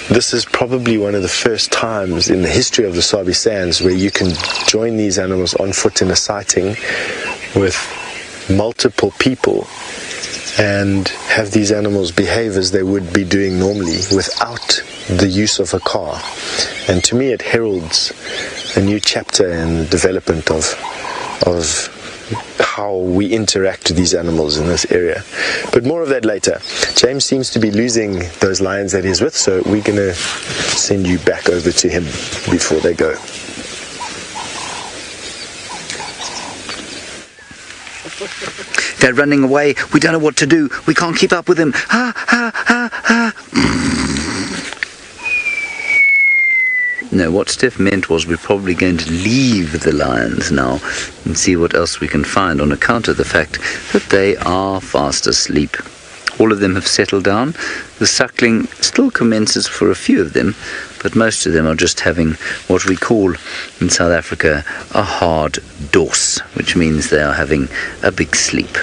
this is probably one of the first times in the history of the Sabi Sands where you can join these animals on foot in a sighting with multiple people and have these animals behave as they would be doing normally without the use of a car. And to me it heralds a new chapter in the development of how we interact with these animals in this area. But more of that later. James seems to be losing those lions that he's with, so we're going to send you back over to him before they go. They're running away. We don't know what to do. We can't keep up with them. No, what Steph meant was we're probably going to leave the lions now and see what else we can find on account of the fact that they are fast asleep. All of them have settled down. The suckling still commences for a few of them, but most of them are just having what we call in South Africa a hard dose, which means they are having a big sleep.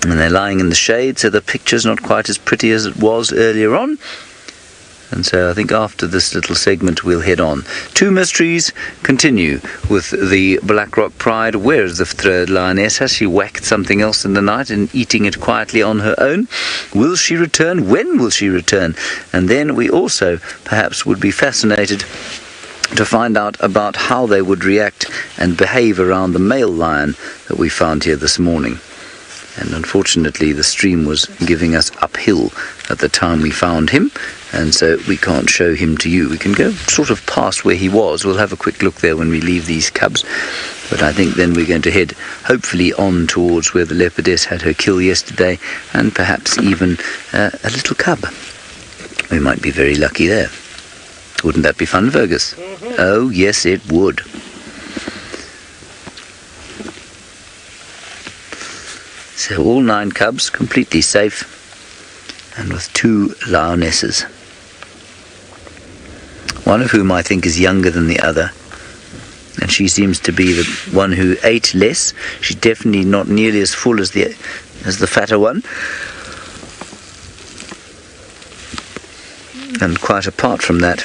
And they're lying in the shade, so the picture's not quite as pretty as it was earlier on. And so I think after this little segment we'll head on. Two mysteries continue with the Black Rock Pride. Where is the third lioness? Has she whacked something else in the night and eating it quietly on her own? Will she return? When will she return? And then we also perhaps would be fascinated to find out about how they would react and behave around the male lion that we found here this morning. And unfortunately the stream was giving us uphill at the time we found him, and so we can't show him to you. We can go sort of past where he was. We'll have a quick look there when we leave these cubs, but I think then we're going to head hopefully on towards where the leopardess had her kill yesterday, and perhaps even a little cub. We might be very lucky there. Wouldn't that be fun, Fergus? Mm-hmm. Oh yes, it would. So all 9 cubs completely safe, and with 2 lionesses, one of whom I think is younger than the other, and she seems to be the one who ate less. She's definitely not nearly as full as the fatter one, and quite apart from that,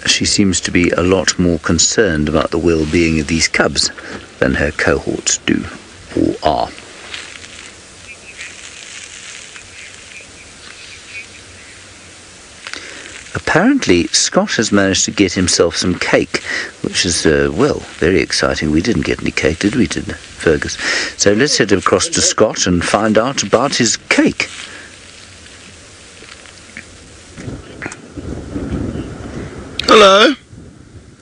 she seems to be a lot more concerned about the well-being of these cubs than her cohorts do. Or are. Apparently Scott has managed to get himself some cake, which is, well, very exciting. We didn't get any cake, did we, Fergus? So let's head across to Scott and find out about his cake. Hello,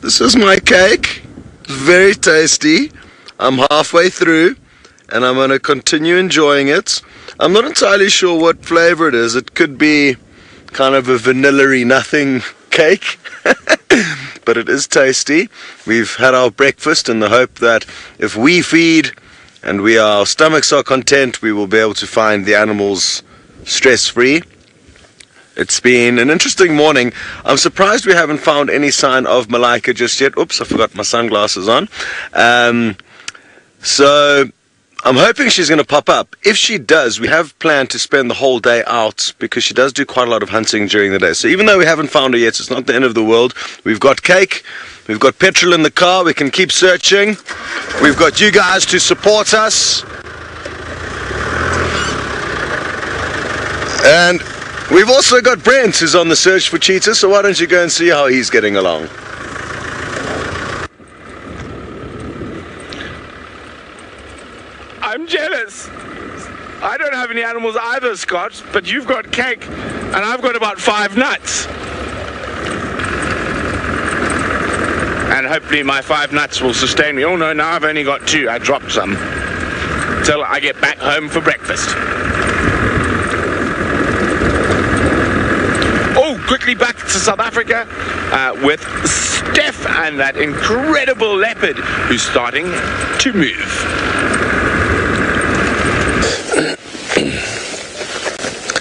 this is my cake. It's very tasty. I'm halfway through, and I'm going to continue enjoying it. I'm not entirely sure what flavor it is. It could be kind of a vanilla-y nothing cake, but it is tasty. We've had our breakfast in the hope that if we feed and our stomachs are content, we will be able to find the animals stress-free. It's been an interesting morning. I'm surprised we haven't found any sign of Malika just yet. Oops, I forgot my sunglasses on. So I'm hoping she's going to pop up. If she does, we have planned to spend the whole day out because she does do quite a lot of hunting during the day. So even though we haven't found her yet, it's not the end of the world. We've got cake, we've got petrol in the car, we can keep searching. We've got you guys to support us. And we've also got Brent who's on the search for Cheetah, so why don't you go and see how he's getting along. I'm jealous. I don't have any animals either, Scott, but you've got cake and I've got about 5 nuts. And hopefully my 5 nuts will sustain me. Oh no, now I've only got 2. I dropped some till I get back home for breakfast. Oh, quickly back to South Africa with Steph and that incredible leopard who's starting to move.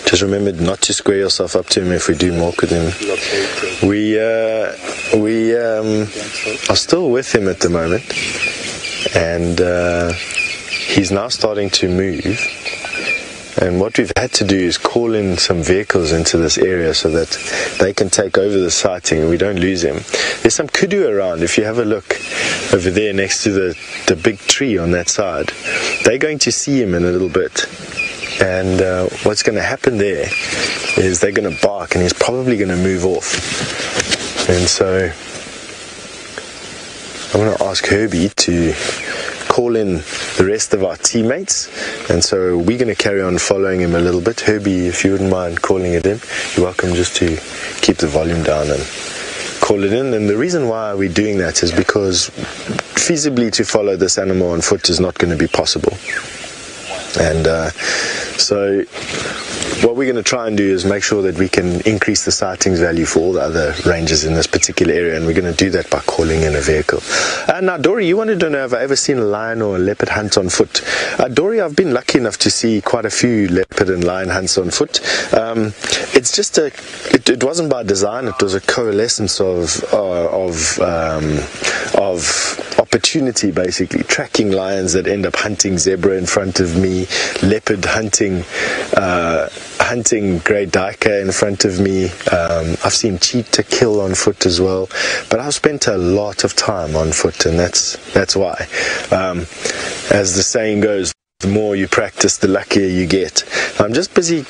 Just remember not to square yourself up to him if we do walk with him. We are still with him at the moment, and he's now starting to move, And what we've had to do is call in some vehicles into this area so that they can take over the sighting and we don't lose him. There's some kudu around. If you have a look over there next to the big tree on that side, they're going to see him in a little bit. And what's going to happen there is they're going to bark and he's probably going to move off. And so I'm going to ask Herbie to call in the rest of our teammates, and so we're going to carry on following him a little bit. Herbie, if you wouldn't mind calling it in, you're welcome just to keep the volume down and call it in. And the reason why we're doing that is because feasibly to follow this animal on foot is not going to be possible. And so what we're going to try and do is make sure that we can increase the sightings value for all the other rangers in this particular area, and we're going to do that by calling in a vehicle. Now, Dory, you wanted to know if I ever seen a lion or a leopard hunt on foot. Dory, I've been lucky enough to see quite a few leopard and lion hunts on foot. It's just it wasn't by design. It was a coalescence of opportunity, basically. Tracking lions that end up hunting zebra in front of me, leopard hunting great duiker in front of me. I've seen cheetah kill on foot as well, but I've spent a lot of time on foot, and that's why. As the saying goes, the more you practice, the luckier you get. I'm just busy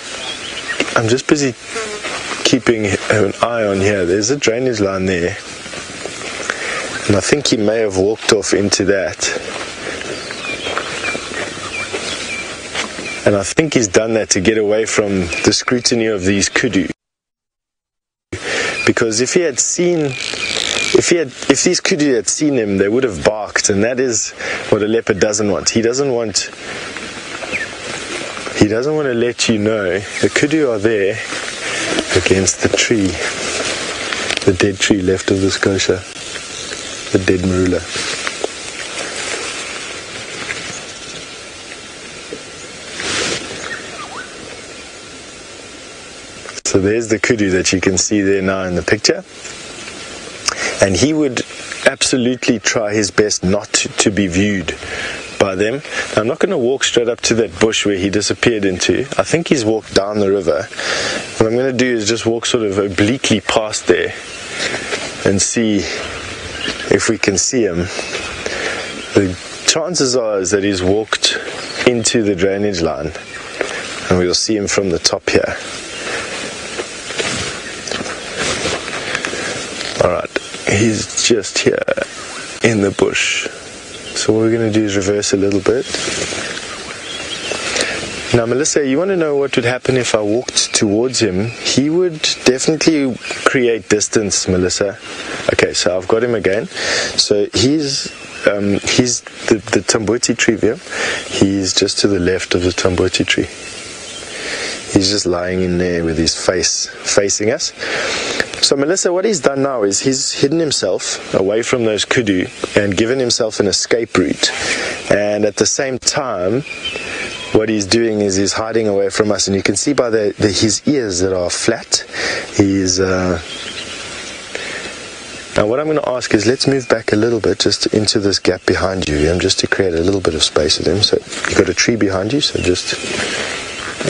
keeping an eye on here. There's a drainage line there, and I think he may have walked off into that. And I think he's done that to get away from the scrutiny of these kudu. Because if these kudu had seen him, they would have barked, and that is what a leopard doesn't want. He doesn't want to let you know. The kudu are there against the tree, the dead tree left of the Scotia, the dead marula. So there's the kudu that you can see there now in the picture. And he would absolutely try his best not to be viewed by them. Now, I'm not going to walk straight up to that bush where he disappeared into. I think he's walked down the river. What I'm going to do is just walk sort of obliquely past there and see if we can see him. The chances are is that he's walked into the drainage line, and we'll see him from the top here. Alright, he's just here in the bush. So what we're going to do is reverse a little bit. Now, Melissa, you want to know what would happen if I walked towards him? He would definitely create distance, Melissa. Okay, so I've got him again. So he's the Tamboti tree here. He's just to the left of the Tamboti tree. He's just lying in there with his face facing us. So Melissa, what he's done now is he's hidden himself away from those kudu and given himself an escape route. And at the same time, what he's doing is he's hiding away from us. And you can see by his ears that are flat. Now what I'm going to ask is let's move back a little bit just into this gap behind you, just to create a little bit of space with him. So you've got a tree behind you, so just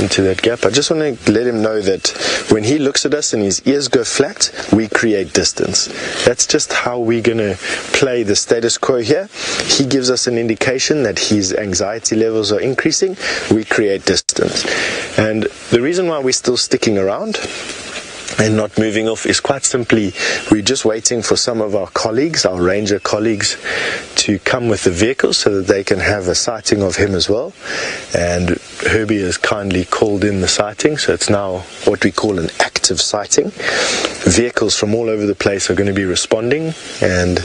into that gap. I just want to let him know that when he looks at us and his ears go flat, we create distance. That's just how we're going to play the status quo here. He gives us an indication that his anxiety levels are increasing. We create distance. And the reason why we're still sticking around and not moving off is quite simply we're just waiting for some of our colleagues, our ranger colleagues, to come with the vehicles so that they can have a sighting of him as well. And Herbie has kindly called in the sighting, so it's now what we call an active sighting. Vehicles from all over the place are going to be responding, and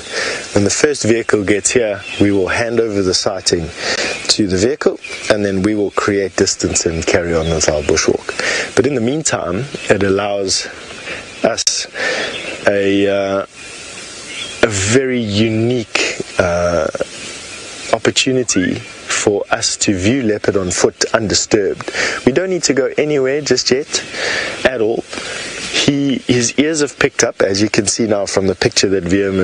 when the first vehicle gets here, we will hand over the sighting to the vehicle, and then we will create distance and carry on with our bushwalk. But in the meantime, it allows us a very unique opportunity for us to view leopard on foot undisturbed. We don't need to go anywhere just yet at all. His ears have picked up, as you can see now from the picture that VM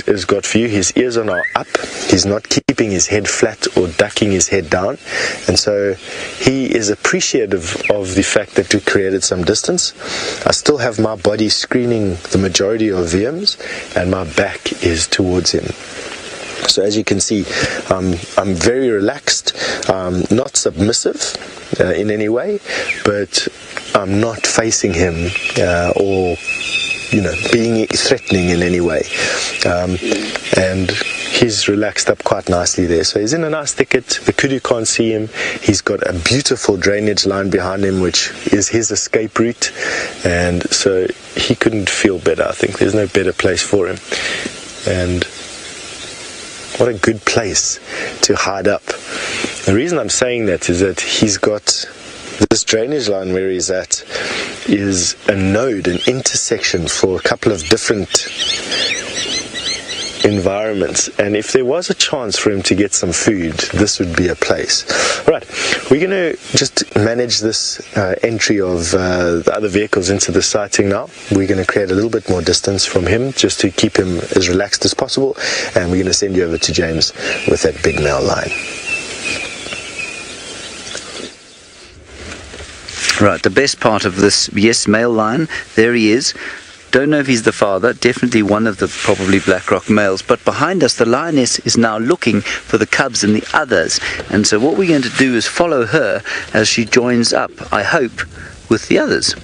has got for you. His ears are now up. He's not keeping his head flat or ducking his head down, and so he is appreciative of the fact that we created some distance. I still have my body screening the majority of VMs, and my back is towards him. So as you can see, I'm very relaxed, not submissive in any way, but I'm not facing him or being threatening in any way. And he's relaxed up quite nicely there. So he's in a nice thicket. The kudu can't see him. He's got a beautiful drainage line behind him, which is his escape route. And so he couldn't feel better. I think there's no better place for him. And what a good place to hide up. The reason I'm saying that is that he's got this drainage line where he's at is a node, an intersection for a couple of different environments, and if there was a chance for him to get some food, this would be a place. Right, we're going to just manage this entry of the other vehicles into the sighting now. We're going to create a little bit more distance from him just to keep him as relaxed as possible, and we're going to send you over to James with that big male line. Right, the best part of this, yes, male line, there he is. Don't know if he's the father, definitely one of the probably Blackrock males, but behind us the lioness is now looking for the cubs and the others, and so what we're going to do is follow her as she joins up, I hope, with the others.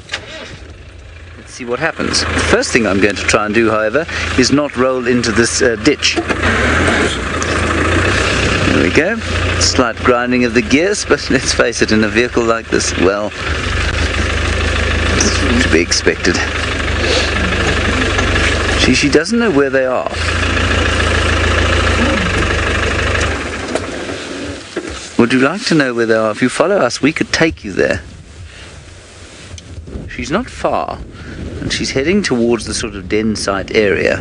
Let's see what happens. The first thing I'm going to try and do, however, is not roll into this ditch. There we go. Slight grinding of the gears, but let's face it, in a vehicle like this, well, it's to be expected. She doesn't know where they are. Would you like to know where they are? If you follow us, we could take you there. She's not far, and she's heading towards the sort of den site area,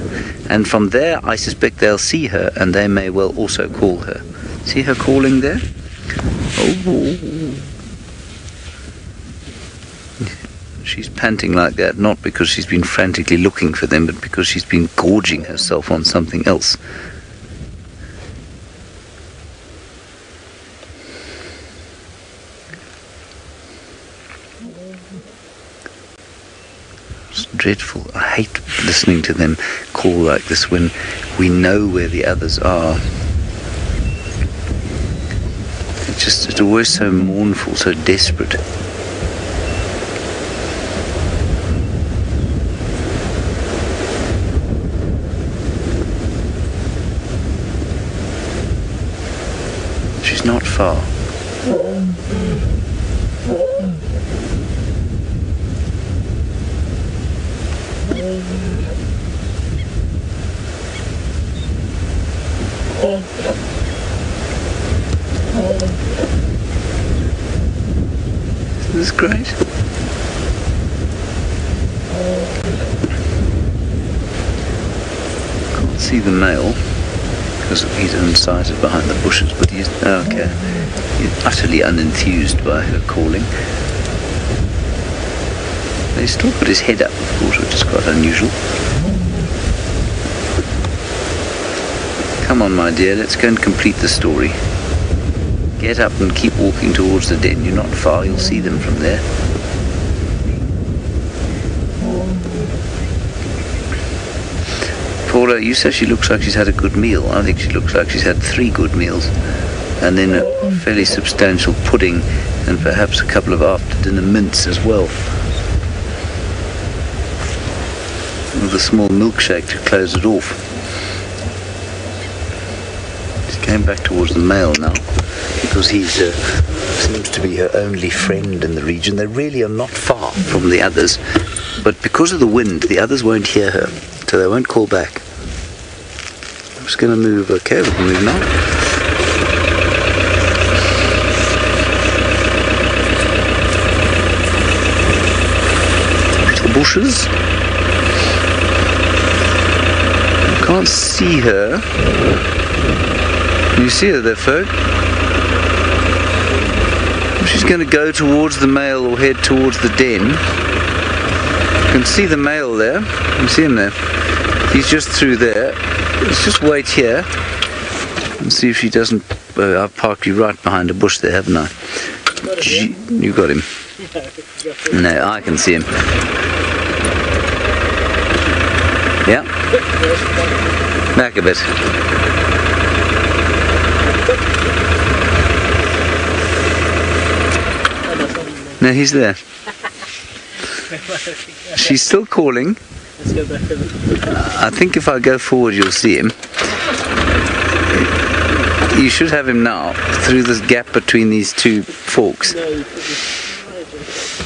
and from there I suspect they'll see her, and they may well also call her. See her calling there? Oh. She's panting like that, not because she's been frantically looking for them, but because she's been gorging herself on something else. It's dreadful. I hate listening to them call like this when we know where the others are. It's always so mournful, so desperate. She's not far. Isn't this great? Can't see the male because he's unsighted behind the bushes, but he's okay. He's utterly unenthused by her calling. He's still got his head up, of course, which is quite unusual. Come on, my dear, let's go and complete the story. Get up and keep walking towards the den. You're not far, you'll see them from there. Paula, you say she looks like she's had a good meal. I think she looks like she's had 3 good meals. And then a fairly substantial pudding and perhaps a couple of after-dinner mints as well. With a small milkshake to close it off. She's going back towards the male now, because he seems to be her only friend in the region. They really are not far from the others, but because of the wind, the others won't hear her, so they won't call back. I'm just going to move. Okay, we can move now. The bushes. Can't see her. Can you see her there, folk? She's going to go towards the male or head towards the den. You can see the male there. You can see him there. He's just through there. Let's just wait here and see if she doesn't. I've parked you right behind a bush there, haven't I? You got him. No, I can see him. Yeah. Back a bit. No, he's there. She's still calling. I think if I go forward you'll see him. You should have him now, through this gap between these two forks.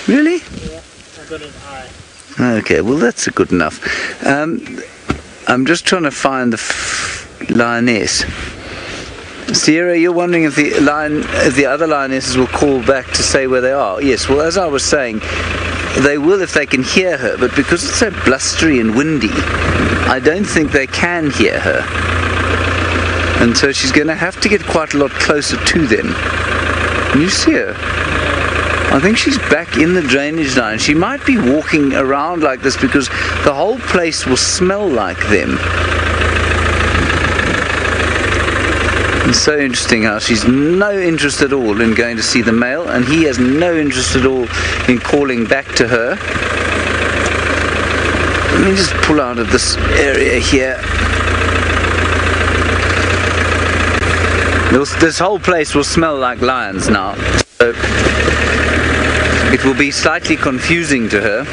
Really? I've got an eye. Okay, well that's good enough. I'm just trying to find the lioness. Sierra, you're wondering if the other lionesses will call back to say where they are. Yes, well, as I was saying, they will if they can hear her, but because it's so blustery and windy, I don't think they can hear her. And so she's going to have to get quite a lot closer to them. Can you see her? I think she's back in the drainage line. She might be walking around like this because the whole place will smell like them. It's so interesting how she's no interest at all in going to see the male, and he has no interest at all in calling back to her. Let me just pull out of this area here. This whole place will smell like lions now, so it will be slightly confusing to her.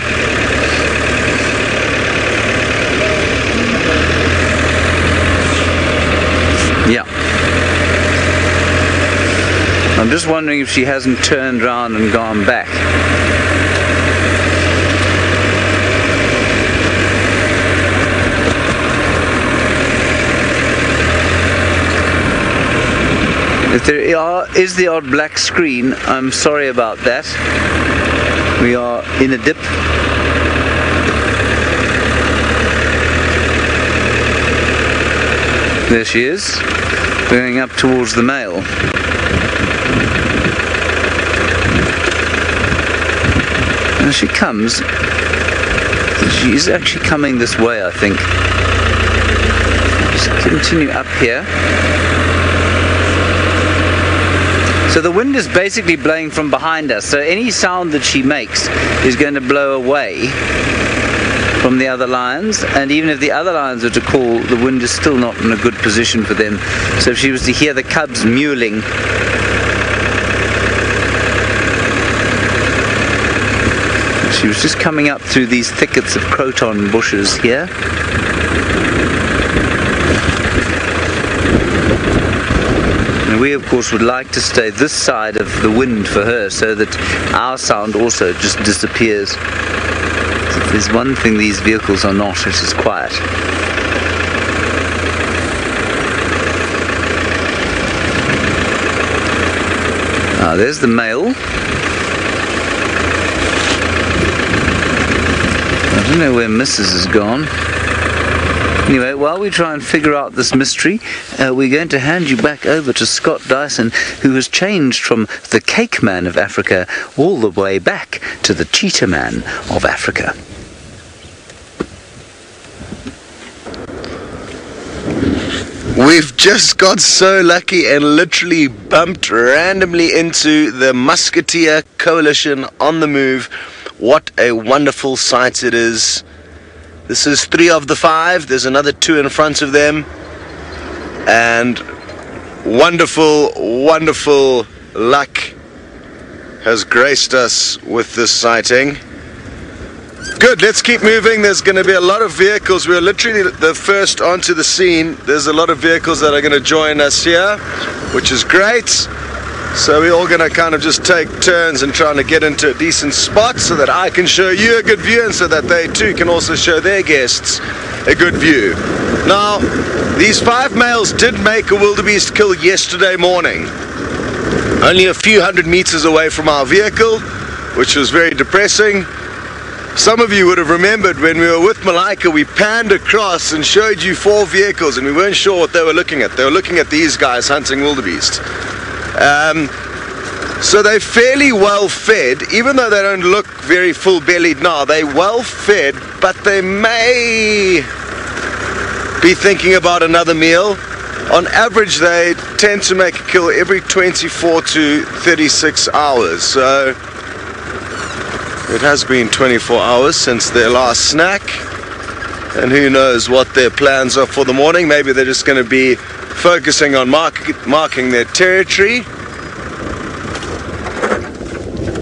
Yeah. I'm just wondering if she hasn't turned around and gone back. If there is the odd black screen, I'm sorry about that. We are in a dip. There she is, going up towards the male. As she comes, she's actually coming this way, I think. Just continue up here. So the wind is basically blowing from behind us, so any sound that she makes is going to blow away from the other lions, and even if the other lions are to call, the wind is still not in a good position for them. So if she was to hear the cubs mewling, she was just coming up through these thickets of croton bushes here. And we of course would like to stay this side of the wind for her so that our sound also just disappears. If there's one thing these vehicles are not, it is quiet. There's the male. I don't know where Mrs. has gone. Anyway, while we try and figure out this mystery, we're going to hand you back over to Scott Dyson, who has changed from the cake man of Africa all the way back to the cheetah man of Africa. We've just got so lucky and literally bumped randomly into the Musketeer coalition on the move. What a wonderful sight it is. This is 3 of the 5. There's another 2 in front of them. And wonderful, wonderful luck has graced us with this sighting. Good, let's keep moving. There's going to be a lot of vehicles. We're literally the first onto the scene. There's a lot of vehicles that are going to join us here, which is great. So we're all going to kind of just take turns and trying to get into a decent spot so that I can show you a good view and so that they too can also show their guests a good view. Now, these 5 males did make a wildebeest kill yesterday morning, only a few hundred meters away from our vehicle, which was very depressing. Some of you would have remembered when we were with Malaika, we panned across and showed you 4 vehicles and we weren't sure what they were looking at. They were looking at these guys hunting wildebeest. So they're fairly well fed, even though they don't look very full-bellied now. They're well fed, but they may be thinking about another meal. On average, they tend to make a kill every 24 to 36 hours. So it has been 24 hours since their last snack. And who knows what their plans are for the morning. Maybe they're just going to be focusing on marking their territory.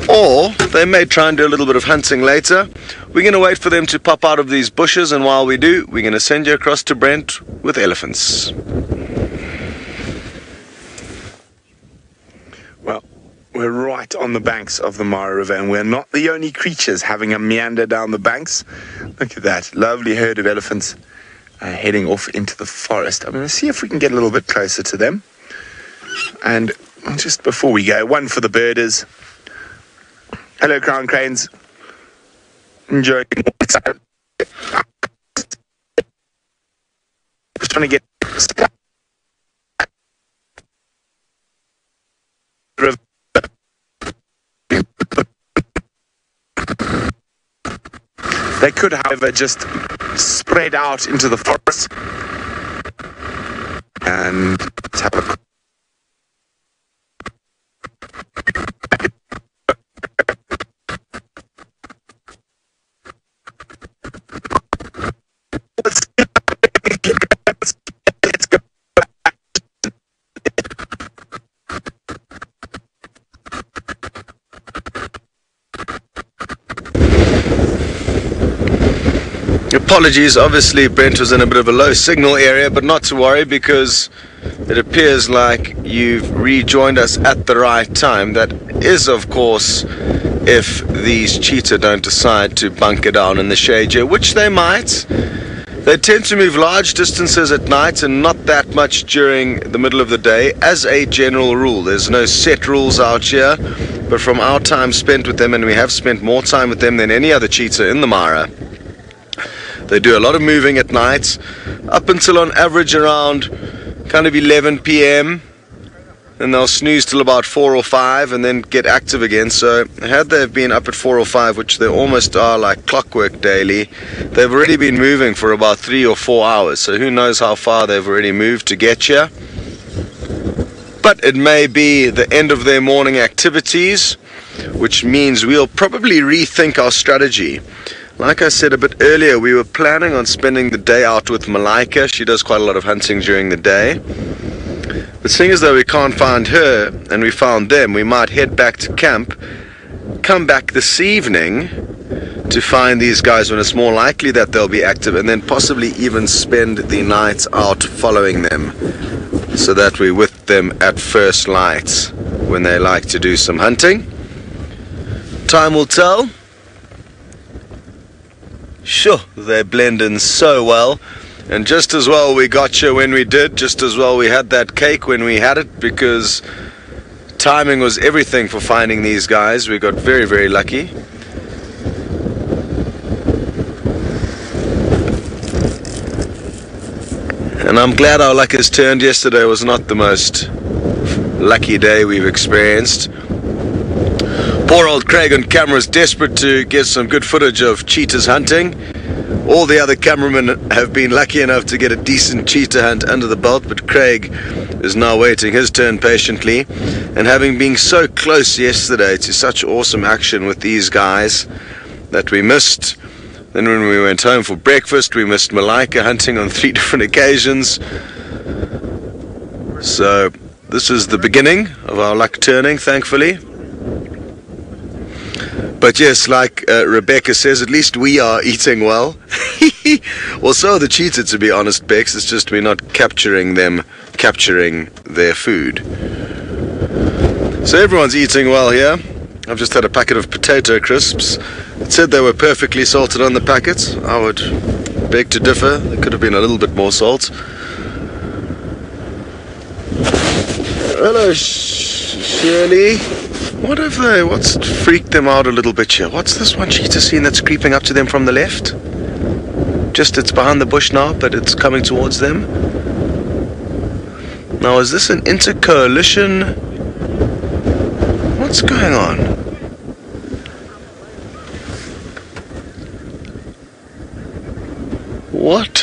Or they may try and do a little bit of hunting later. We're going to wait for them to pop out of these bushes, and while we do, we're going to send you across to Brent with elephants. Well, we're right on the banks of the Mara River, and we're not the only creatures having a meander down the banks. Look at that lovely herd of elephants heading off into the forest. I'm going to see if we can get a little bit closer to them. And just before we go, one for the birders. Hello, crown cranes. Enjoying just trying to get they could, however, just spread out into the forest and have a Apologies, obviously Brent was in a bit of a low signal area, but not to worry, because it appears like you've rejoined us at the right time. That is, of course, if these cheetah don't decide to bunker down in the shade here, which they might. They tend to move large distances at night and not that much during the middle of the day, as a general rule. There's no set rules out here, but from our time spent with them, and we have spent more time with them than any other cheetah in the Mara, they do a lot of moving at night, up until on average around kind of 11 p.m. and they'll snooze till about 4 or 5 and then get active again. So had they been up at 4 or 5, which they almost are like clockwork daily, they've already been moving for about 3 or 4 hours. So who knows how far they've already moved to get here. But it may be the end of their morning activities, which means we'll probably rethink our strategy. Like I said a bit earlier, we were planning on spending the day out with Malaika. She does quite a lot of hunting during the day. But seeing as though we can't find her and we found them, we might head back to camp, come back this evening to find these guys when it's more likely that they'll be active, and then possibly even spend the night out following them, so that we're with them at first light when they like to do some hunting. Time will tell. Sure, they blend in so well, and just as well we got you when we did, just as well we had that cake when we had it, because timing was everything for finding these guys. We got very, very lucky. And I'm glad our luck has turned. Yesterday was not the most lucky day we've experienced. Poor old Craig on camera is desperate to get some good footage of cheetahs hunting. All the other cameramen have been lucky enough to get a decent cheetah hunt under the belt, but Craig is now waiting his turn patiently. And having been so close yesterday to such awesome action with these guys that we missed. Then when we went home for breakfast, we missed Malaika hunting on 3 different occasions. So this is the beginning of our luck turning, thankfully. But yes, like Rebecca says, at least we are eating well. Well, so are the cheetah, to be honest, Bex. It's just we're not capturing them, capturing their food. So everyone's eating well here. I've just had a packet of potato crisps. It said they were perfectly salted on the packet. I would beg to differ. There could have been a little bit more salt. Hello, Shirley. What's freaked them out a little bit here? What's this one cheetah scene that's creeping up to them from the left? Just, it's behind the bush now, but it's coming towards them. Now, is this an intercoalition? What's going on? What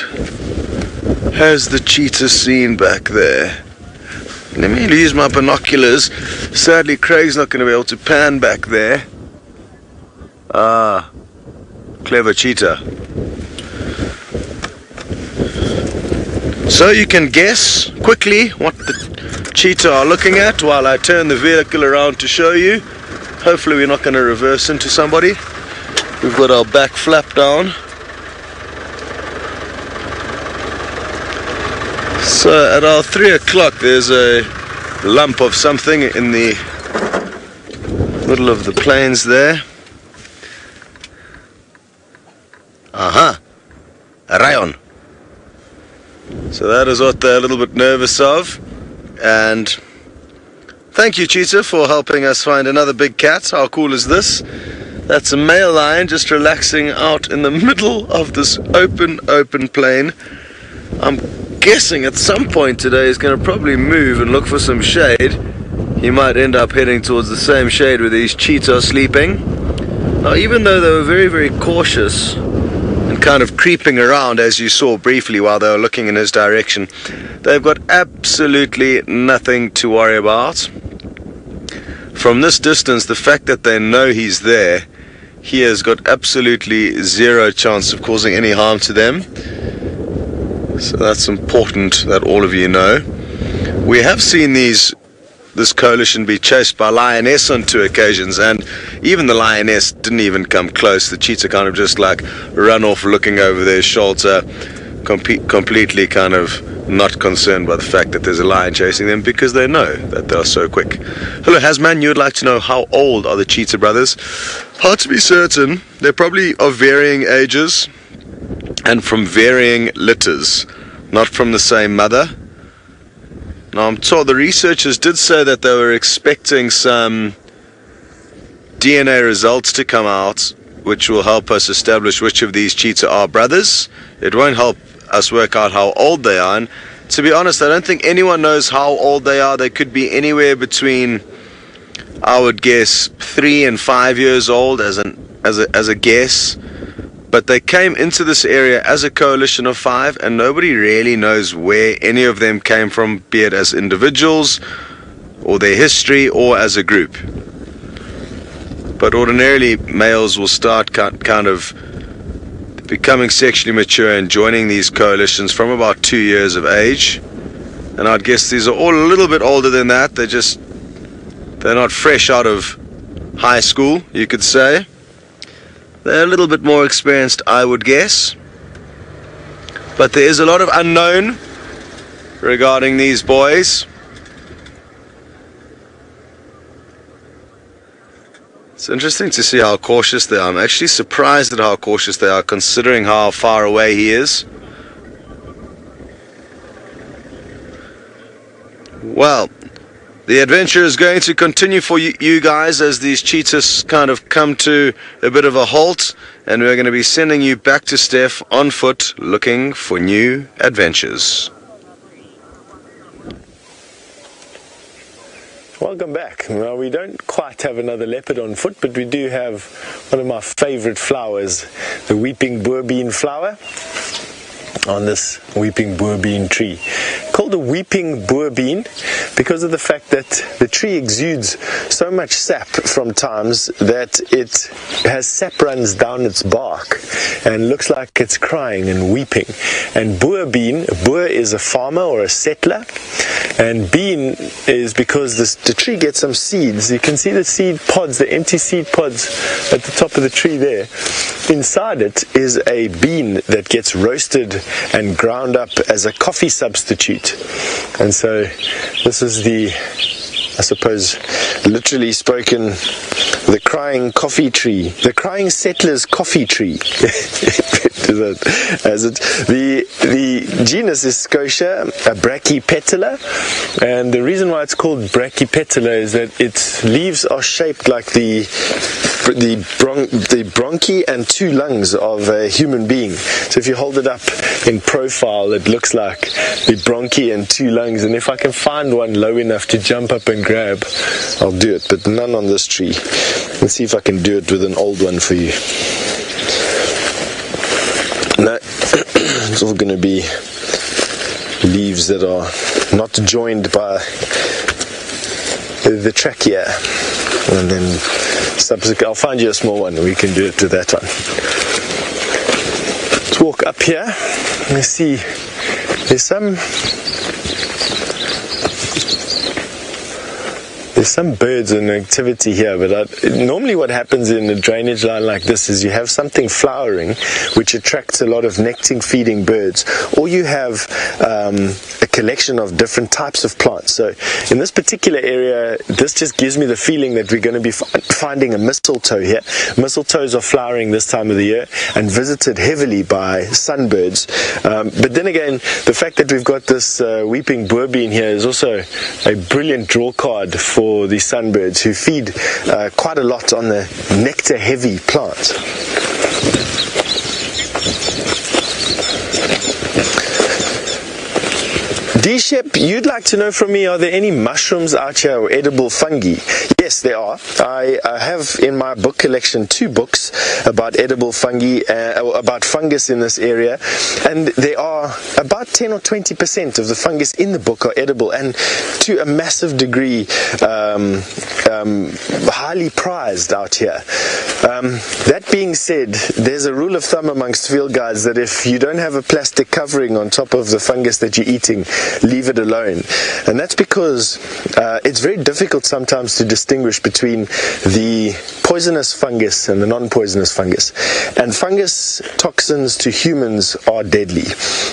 has the cheetah seen back there? Let me use my binoculars. Sadly, Craig's not going to be able to pan back there. Ah, clever cheetah. So you can guess quickly what the cheetah are looking at while I turn the vehicle around to show you. Hopefully we're not going to reverse into somebody. We've got our back flap down. So at our 3 o'clock there's a lump of something in the middle of the plains there. Aha! A lion. So that is what they're a little bit nervous of. And thank you, Cheetah, for helping us find another big cat. How cool is this? That's a male lion just relaxing out in the middle of this open plain. I'm guessing at some point today he's going to probably move and look for some shade. He might end up heading towards the same shade where these cheetah are sleeping. Now, even though they were very, very cautious and kind of creeping around, as you saw briefly while they were looking in his direction, they've got absolutely nothing to worry about. From this distance, the fact that they know he's there, he has got absolutely zero chance of causing any harm to them. So that's important that all of you know. We have seen this coalition be chased by Lioness on 2 occasions, and even the Lioness didn't even come close. The cheetah kind of just like run off looking over their shoulder, completely kind of not concerned by the fact that there's a lion chasing them, because they know that they're so quick. Hello Hasman, you would like to know how old are the cheetah brothers? Hard to be certain. They're probably of varying ages and from varying litters, not from the same mother. Now I'm told the researchers did say that they were expecting some DNA results to come out which will help us establish which of these cheetah are brothers. It won't help us work out how old they are, and to be honest, I don't think anyone knows how old they are. They could be anywhere between, I would guess, 3 and 5 years old as a guess. But they came into this area as a coalition of 5, and nobody really knows where any of them came from, be it as individuals or their history or as a group. But ordinarily males will start kind of becoming sexually mature and joining these coalitions from about 2 years of age. And I'd guess these are all a little bit older than that. They're not fresh out of high school, you could say. They're a little bit more experienced, I would guess. But there is a lot of unknown regarding these boys. It's interesting to see how cautious they are. I'm actually surprised at how cautious they are, considering how far away he is. Well, the adventure is going to continue for you guys as these cheetahs kind of come to a bit of a halt, and we're going to be sending you back to Steph on foot looking for new adventures. Welcome back. Well, we don't quite have another leopard on foot, but we do have one of my favorite flowers, the weeping boerbean flower, on this weeping boerbean tree. Called a weeping boerbean because of the fact that the tree exudes so much sap from times that it has sap runs down its bark and looks like it's crying and weeping. And boer is a farmer or a settler, and bean is because the tree gets some seeds. You can see the seed pods, the empty seed pods at the top of the tree there. Inside it is a bean that gets roasted and ground up as a coffee substitute. And so this is the, I suppose, literally spoken, the crying coffee tree, the crying settler's coffee tree. The genus is Scotia, a brachypetala, and the reason why it's called brachypetala is that its leaves are shaped like the bronchi and 2 lungs of a human being. So if you hold it up in profile, it looks like the bronchi and 2 lungs, and if I can find one low enough to jump up and grab, I'll do it, but none on this tree. Let's see if I can do it with an old one for you. No, it's all going to be leaves that are not joined by the trachea, and then subsequently I'll find you a small one and we can do it with that one. Let's walk up here. Let me see, there's some birds and activity here, but normally what happens in a drainage line like this is you have something flowering which attracts a lot of nectar feeding birds, or you have a collection of different types of plants. So in this particular area, this just gives me the feeling that we're going to be finding a mistletoe here. Mistletoes are flowering this time of the year and visited heavily by sunbirds. But then again, the fact that we've got this weeping boerbean here is also a brilliant draw card for the sunbirds, who feed quite a lot on the nectar heavy plants. D-Shep, you'd like to know from me, are there any mushrooms out here or edible fungi? Yes, there are. I have in my book collection 2 books about edible fungi, about fungus in this area, and there are about 10 or 20% of the fungus in the book are edible, and to a massive degree highly prized out here. That being said, there's a rule of thumb amongst field guides that if you don't have a plastic covering on top of the fungus that you're eating, leave it alone. And that's because it's very difficult sometimes to distinguish between the poisonous fungus and the non-poisonous fungus. And fungus toxins to humans are deadly.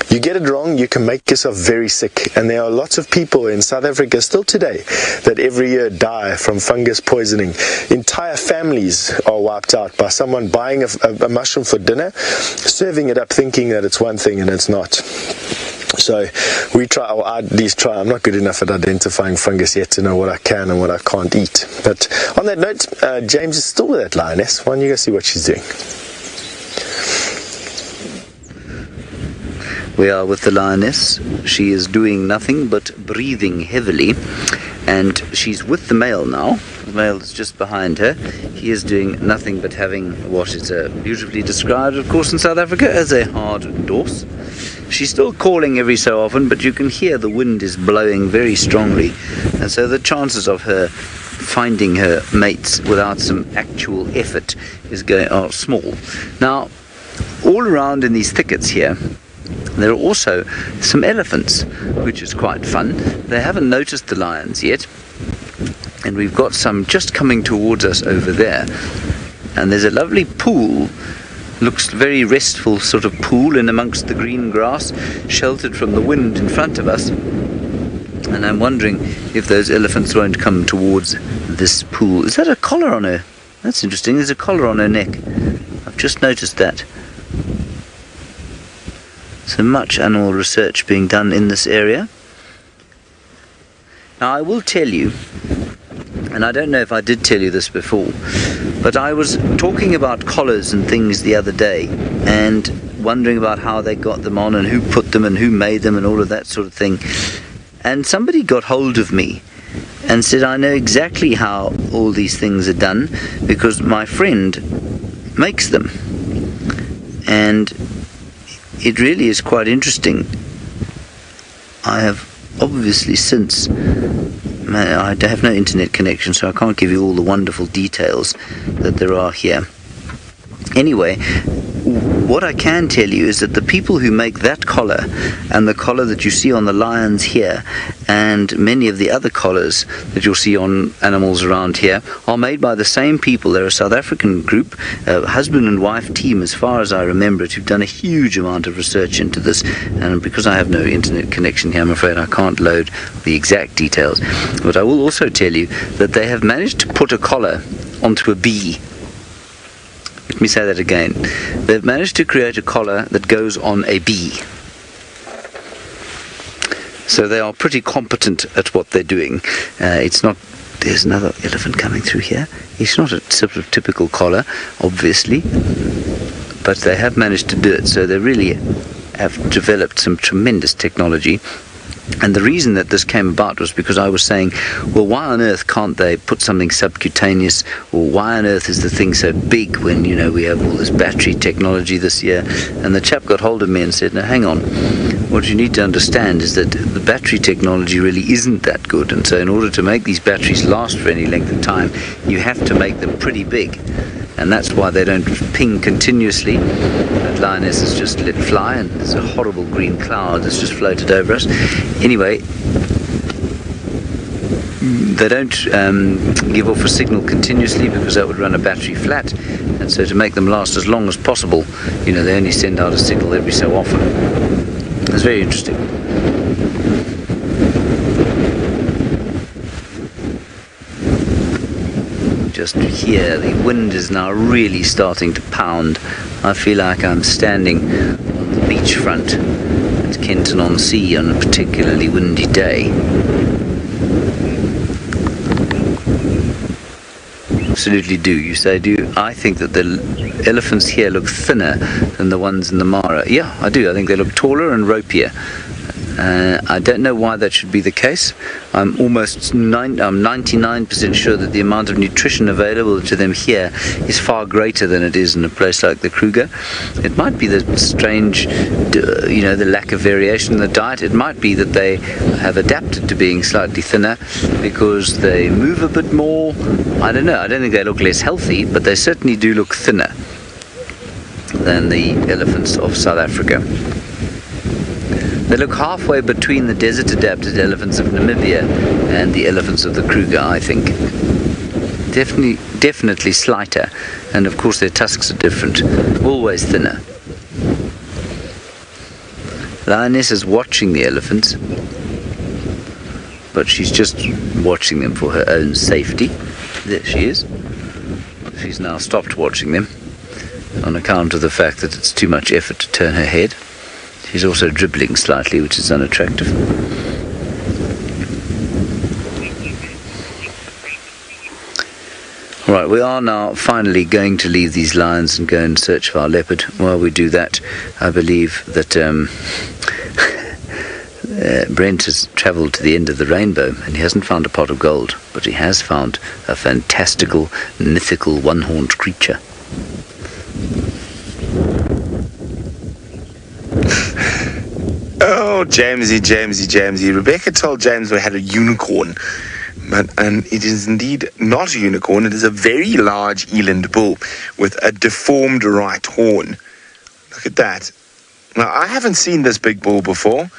You get it wrong, you can make yourself very sick. And there are lots of people in South Africa still today that every year die from fungus poisoning. Entire families are wiped out by someone buying a mushroom for dinner, serving it up thinking that it's one thing and it's not. So we try, or I at least try. I'm not good enough at identifying fungus yet to know what I can and what I can't eat. But on that note, James is still with that lioness. Why don't you go see what she's doing? We are with the lioness. She is doing nothing but breathing heavily, and she's with the male now. The male is just behind her. He is doing nothing but having what is beautifully described, of course, in South Africa as a hard dorse. She's still calling every so often, but you can hear the wind is blowing very strongly, and so the chances of her finding her mates without some actual effort are small. Now, all around in these thickets here, there are also some elephants, which is quite fun. They haven't noticed the lions yet, and we've got some just coming towards us over there. And there's a lovely pool, looks very restful sort of pool in amongst the green grass, sheltered from the wind in front of us. And I'm wondering if those elephants won't come towards this pool. Is that a collar on her? That's interesting. There's a collar on her neck. I've just noticed that. So much animal research being done in this area. Now I will tell you, and I don't know if I did tell you this before, but I was talking about collars and things the other day and wondering about how they got them on and who put them and who made them and all of that sort of thing. And somebody got hold of me and said, I know exactly how all these things are done because my friend makes them. And it really is quite interesting. I have obviously since, I have no internet connection, so I can't give you all the wonderful details that there are here. Anyway, what I can tell you is that the people who make that collar and the collar that you see on the lions here and many of the other collars that you'll see on animals around here are made by the same people. They're a South African group, a husband and wife team as far as I remember it, who've done a huge amount of research into this, and because I have no internet connection here, I'm afraid I can't load the exact details. But I will also tell you that they have managed to put a collar onto a bee. Let me say that again. They've managed to create a collar that goes on a bee. So they are pretty competent at what they're doing. It's not... There's another elephant coming through here. It's not a sort of typical collar, obviously, but they have managed to do it. So they're really have developed some tremendous technology. And the reason that this came about was because I was saying, well, why on earth can't they put something subcutaneous, or why on earth is the thing so big when, you know, we have all this battery technology this year? And the chap got hold of me and said, no, hang on, what you need to understand is that the battery technology really isn't that good, and so in order to make these batteries last for any length of time, you have to make them pretty big. And that's why they don't ping continuously. That Lioness has just let fly, and there's a horrible green cloud that's just floated over us. Anyway, they don't give off a signal continuously, because that would run a battery flat. And so to make them last as long as possible, you know, they only send out a signal every so often. It's very interesting. Just here, the wind is now really starting to pound. I feel like I'm standing on the beachfront at Kenton-on-Sea on a particularly windy day. Absolutely do. You say, do I think that the elephants here look thinner than the ones in the Mara? Yeah, I do. I think they look taller and ropier. I don't know why that should be the case. I'm 99% sure that the amount of nutrition available to them here is far greater than it is in a place like the Kruger. It might be the strange, you know, the lack of variation in the diet. It might be that they have adapted to being slightly thinner because they move a bit more. I don't know. I don't think they look less healthy, but they certainly do look thinner than the elephants of South Africa. They look halfway between the desert-adapted elephants of Namibia and the elephants of the Kruger, I think. Definitely slighter, and of course their tusks are different, always thinner. Lioness is watching the elephants, but she's just watching them for her own safety. There she is. She's now stopped watching them on account of the fact that it's too much effort to turn her head. She's also dribbling slightly, which is unattractive. Right, we are now finally going to leave these lions and go and search for our leopard. While we do that, I believe that Brent has travelled to the end of the rainbow, and he hasn't found a pot of gold, but he has found a fantastical, mythical, one-horned creature. Oh, Jamesy. Rebecca told James we had a unicorn. And it is indeed not a unicorn. It is a very large eland bull with a deformed right horn. Look at that. Now, I haven't seen this big bull before.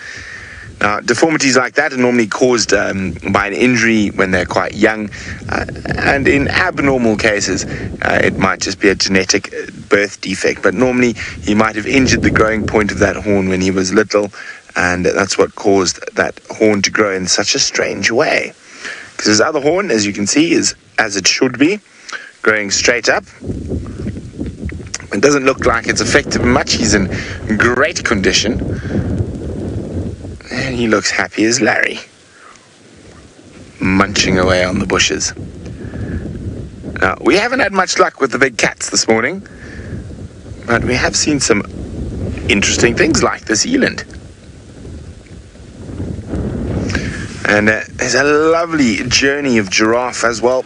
Now, deformities like that are normally caused by an injury when they're quite young. And in abnormal cases, it might just be a genetic birth defect. But normally, he might have injured the growing point of that horn when he was little. And that's what caused that horn to grow in such a strange way. Because his other horn, as you can see, is as it should be, growing straight up. It doesn't look like it's affected much. He's in great condition. And he looks happy as Larry, munching away on the bushes. Now, we haven't had much luck with the big cats this morning, but we have seen some interesting things like this eland. And there's a lovely journey of giraffe as well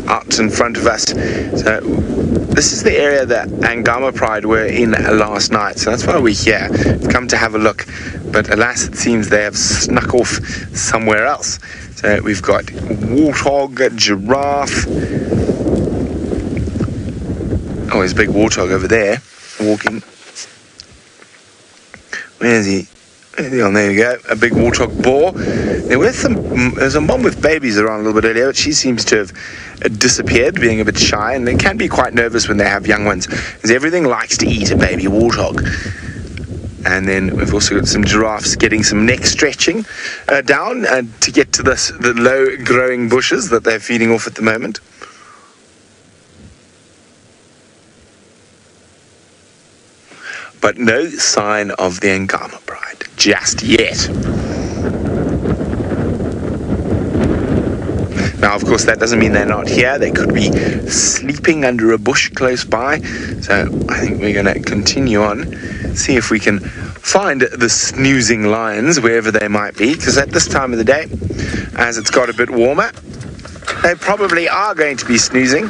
out in front of us. So this is the area that Angama Pride were in last night. So that's why we're here. We've come to have a look. But alas, it seems they have snuck off somewhere else. So we've got warthog, giraffe. Oh, there's a big warthog over there walking. Where is he? Oh, there you go, a big warthog boar. There's a mom with babies around a little bit earlier, but she seems to have disappeared, being a bit shy, and they can be quite nervous when they have young ones, because everything likes to eat a baby warthog. And then we've also got some giraffes getting some neck stretching down to get to the low-growing bushes that they're feeding off at the moment. But no sign of the Angama Pride just yet. Now, Now, of course, that doesn't mean they're not here. They could be sleeping under a bush close by. So I think we're going to continue on, see if we can find the snoozing lions wherever they might be, because at this time of the day, as it's got a bit warmer, they probably are going to be snoozing.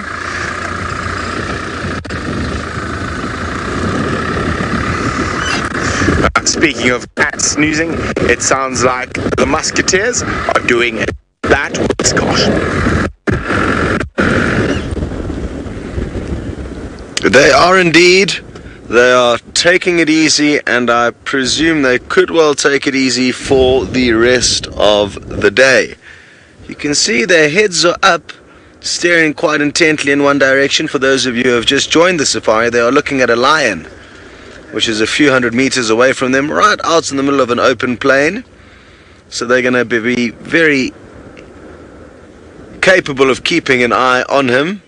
Speaking of cats snoozing, it sounds like the Musketeers are doing that with caution. They are indeed. They are taking it easy, and I presume they could well take it easy for the rest of the day. You can see their heads are up, staring quite intently in one direction. For those of you who have just joined the safari, they are looking at a lion, which is a few hundred meters away from them, right out in the middle of an open plain. So they're going to be very capable of keeping an eye on him.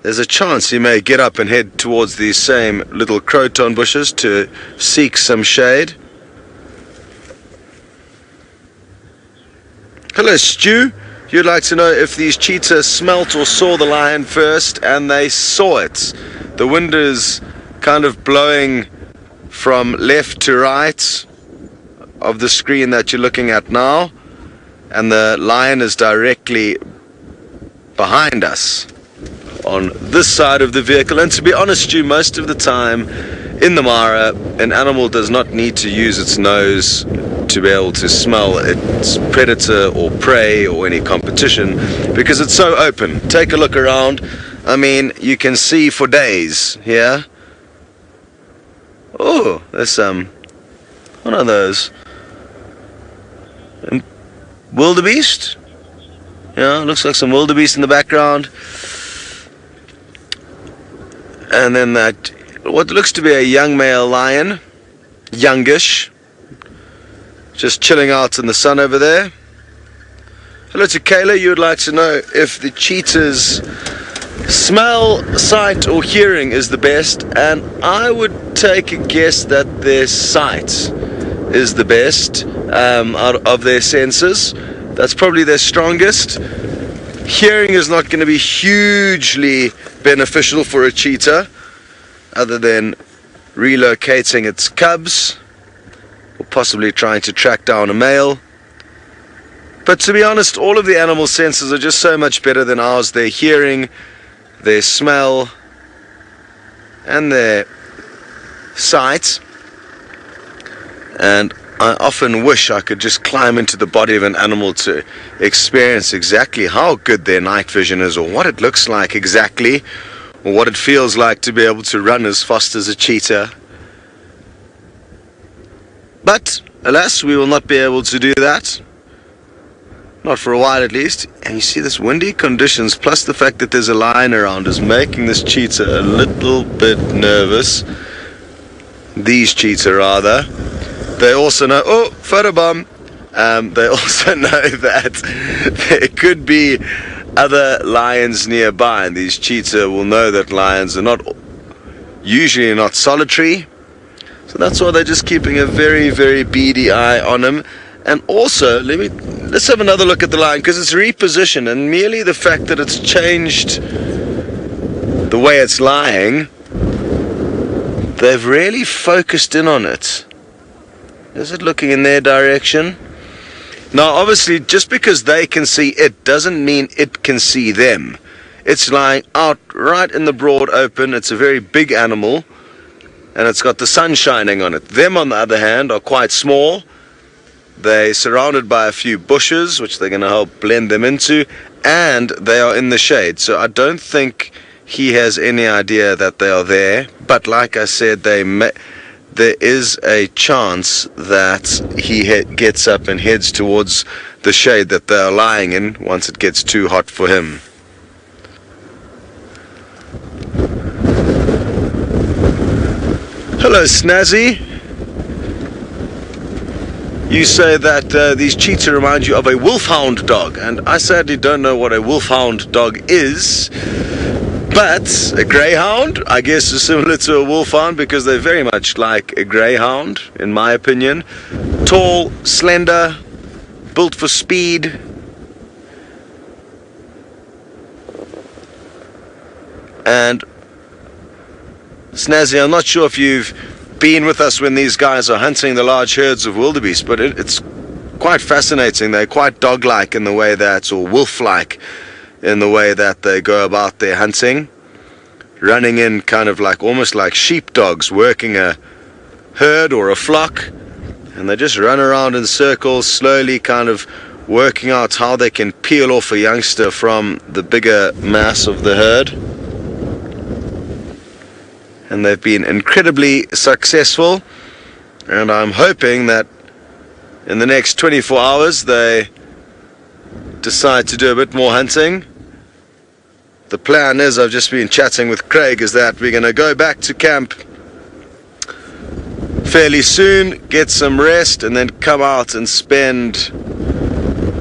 There's a chance he may get up and head towards these same little croton bushes to seek some shade. Hello, Stu. You'd like to know if these cheetahs smelt or saw the lion first, and they saw it. The wind is kind of blowing from left to right of the screen that you're looking at now, and the lion is directly behind us on this side of the vehicle. And to be honest, Stu, most of the time in the Mara, an animal does not need to use its nose to be able to smell its predator or prey or any competition, because it's so open. Take a look around. I mean, you can see for days here. Oh, there's one of those wildebeest. Yeah, looks like some wildebeest in the background. And then that, what looks to be a young male lion, youngish, just chilling out in the sun over there. Hello to Kayla. You would like to know if the cheetah's smell, sight or hearing is the best, and I would take a guess that their sight is the best out of their senses. That's probably their strongest. Hearing is not going to be hugely beneficial for a cheetah, other than relocating its cubs or possibly trying to track down a male. But to be honest, all of the animal senses are just so much better than ours. Their hearing, their smell, and their sight. And I often wish I could just climb into the body of an animal to experience exactly how good their night vision is, or what it looks like exactly, or what it feels like to be able to run as fast as a cheetah. But alas, we will not be able to do that. Not for a while at least. And you see, this windy conditions plus the fact that there's a lion around is making this cheetah a little bit nervous. These cheetah rather. They also know, oh, photobomb. They also know that there could be other lions nearby, and these cheetah will know that lions are usually not solitary. So that's why they're just keeping a very, very beady eye on him. And also, let's have another look at the lion, because it's repositioned, and merely the fact that it's changed the way it's lying, they've really focused in on it. Is it looking in their direction? Now, obviously, just because they can see it doesn't mean it can see them. It's lying out right in the broad open. It's a very big animal, and it's got the sun shining on it. Them, on the other hand, are quite small. They're surrounded by a few bushes, which they're going to help blend them into, and they are in the shade. So I don't think he has any idea that they are there. But like I said, there is a chance that he gets up and heads towards the shade that they are lying in once it gets too hot for him. Hello, Snazzy. You say that these cheetah remind you of a wolfhound dog, and I sadly don't know what a wolfhound dog is, but a greyhound, I guess, is similar to a wolfhound because they're very much like a greyhound, in my opinion. Tall, slender, built for speed. And Snazzy, I'm not sure if you've been with us when these guys are hunting the large herds of wildebeest, but it's quite fascinating. They're quite dog-like in the way that, or wolf-like in the way that they go about their hunting, running in kind of like almost like sheepdogs working a herd or a flock, and they just run around in circles, slowly kind of working out how they can peel off a youngster from the bigger mass of the herd. And they've been incredibly successful, and I'm hoping that in the next 24 hours they decide to do a bit more hunting. The plan is, I've just been chatting with Craig, is that we're going to go back to camp fairly soon, get some rest, and then come out and spend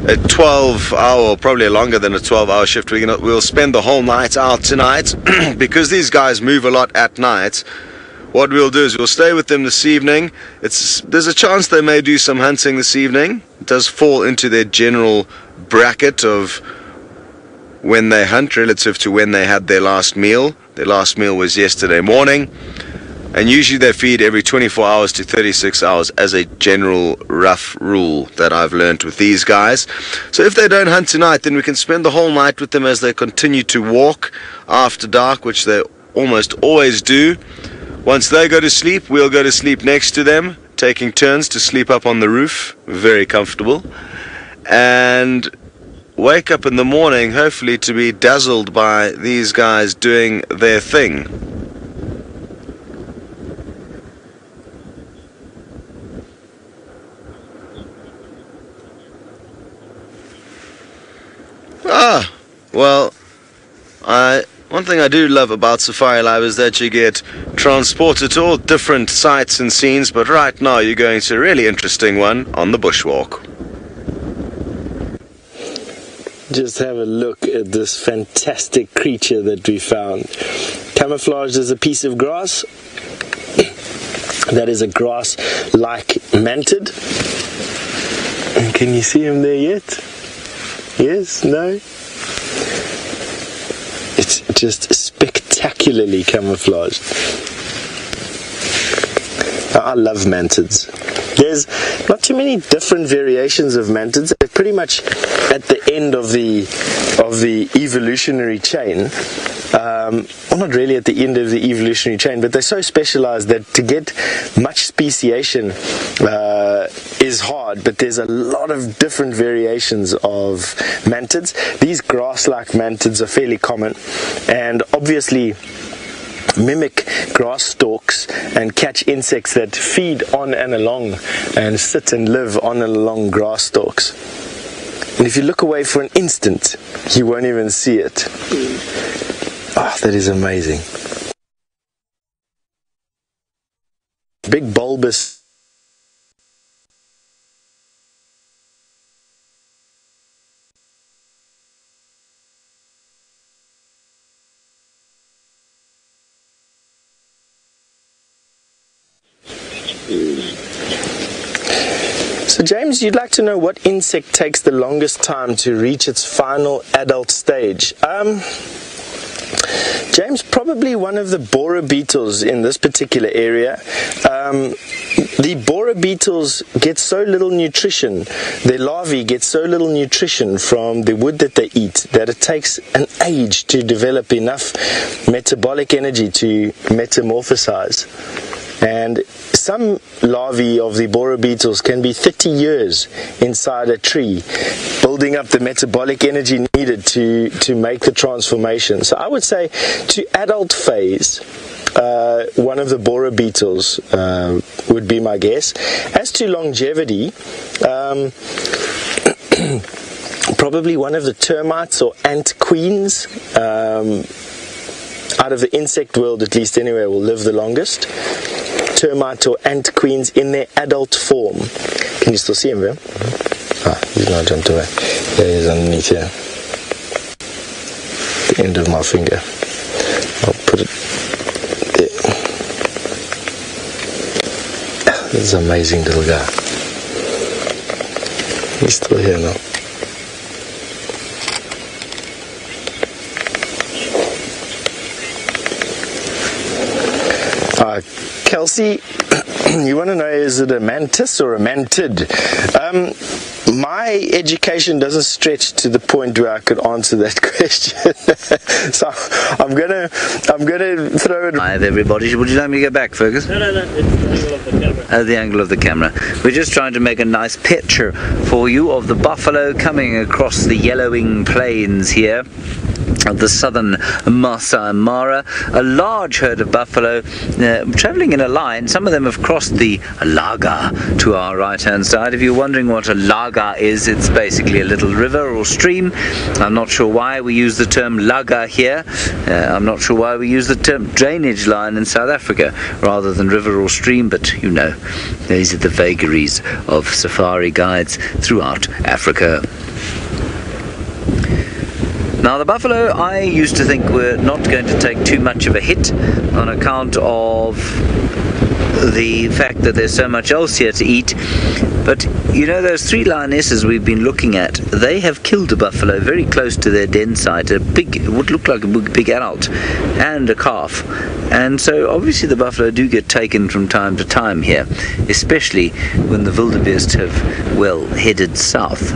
a 12-hour, probably longer than a 12-hour shift. We'll spend the whole night out tonight because these guys move a lot at night. What we'll do is we'll stay with them this evening. There's a chance they may do some hunting this evening. It does fall into their general bracket of when they hunt relative to when they had their last meal. Their last meal was yesterday morning, and usually they feed every 24 hours to 36 hours as a general rough rule that I've learned with these guys. So if they don't hunt tonight, then we can spend the whole night with them as they continue to walk after dark, which they almost always do. Once they go to sleep, we'll go to sleep next to them, taking turns to sleep up on the roof, very comfortable, and wake up in the morning hopefully to be dazzled by these guys doing their thing. Well, one thing I do love about Safari Live is that you get transported to all different sights and scenes, but right now you're going to a really interesting one on the bushwalk. Just have a look at this fantastic creature that we found. Camouflaged as a piece of grass. That is a grass-like mantid. Can you see him there yet? Yes? No? It's just spectacularly camouflaged. I love mantids. There's not too many different variations of mantids. They're pretty much at the end of the evolutionary chain. Well, not really at the end of the evolutionary chain, but they're so specialized that to get much speciation is hard, but there's a lot of different variations of mantids. These grass-like mantids are fairly common, and obviously mimic grass stalks and catch insects that feed on and along and sit and live on and along grass stalks. And if you look away for an instant, you won't even see it. Oh, that is amazing. Big bulbous. So James, you'd like to know what insect takes the longest time to reach its final adult stage. James, probably one of the borer beetles in this particular area. The borer beetles get so little nutrition, their larvae get so little nutrition from the wood that they eat, that it takes an age to develop enough metabolic energy to metamorphosize. And some larvae of the borer beetles can be 30 years inside a tree, building up the metabolic energy needed to make the transformation. So I would say to adult phase, one of the borer beetles would be my guess. As to longevity, probably one of the termites or ant queens, out of the insect world at least anyway, will live the longest. Termite or ant queens in their adult form. Can you still see him, Bill? He's not jumped away. There he is underneath here. The end of my finger. I'll put it there. This is an amazing little guy. He's still here now. Kelsey, you want to know, is it a mantis or a mantid? My education doesn't stretch to the point where I could answer that question. So I'm gonna throw it. Hi everybody. Would you like me to go back, Fergus? No, it's the angle of the camera. Oh, the angle of the camera. We're just trying to make a nice picture for you of the buffalo coming across the yellowing plains here of the southern Masai Mara. A large herd of buffalo travelling in a line. Some of them have crossed the laga to our right hand side. If you're wondering what a laga is, it's basically a little river or stream. I'm not sure why we use the term laga here. I'm not sure why we use the term drainage line in South Africa rather than river or stream, but you know, these are the vagaries of safari guides throughout Africa. Now the buffalo, I used to think were not going to take too much of a hit on account of the fact that there's so much else here to eat. But you know, those 3 lionesses we've been looking at, they have killed a buffalo very close to their den site, a big, it would look like a big adult, and a calf. And so obviously the buffalo do get taken from time to time here, especially when the wildebeest have, well, headed south.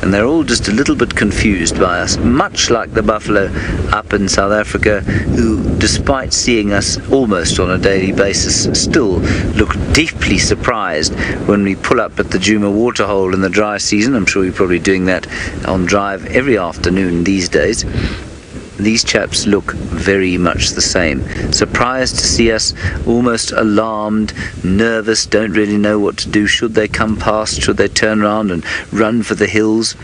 And they're all just a little bit confused by us, much like the buffalo up in South Africa, who, despite seeing us almost on a daily basis, still look deeply surprised when we pull up at the Djuma waterhole in the dry season. I'm sure you're probably doing that on drive every afternoon these days. These chaps look very much the same. Surprised to see us, almost alarmed, nervous, don't really know what to do. Should they come past? Should they turn around and run for the hills?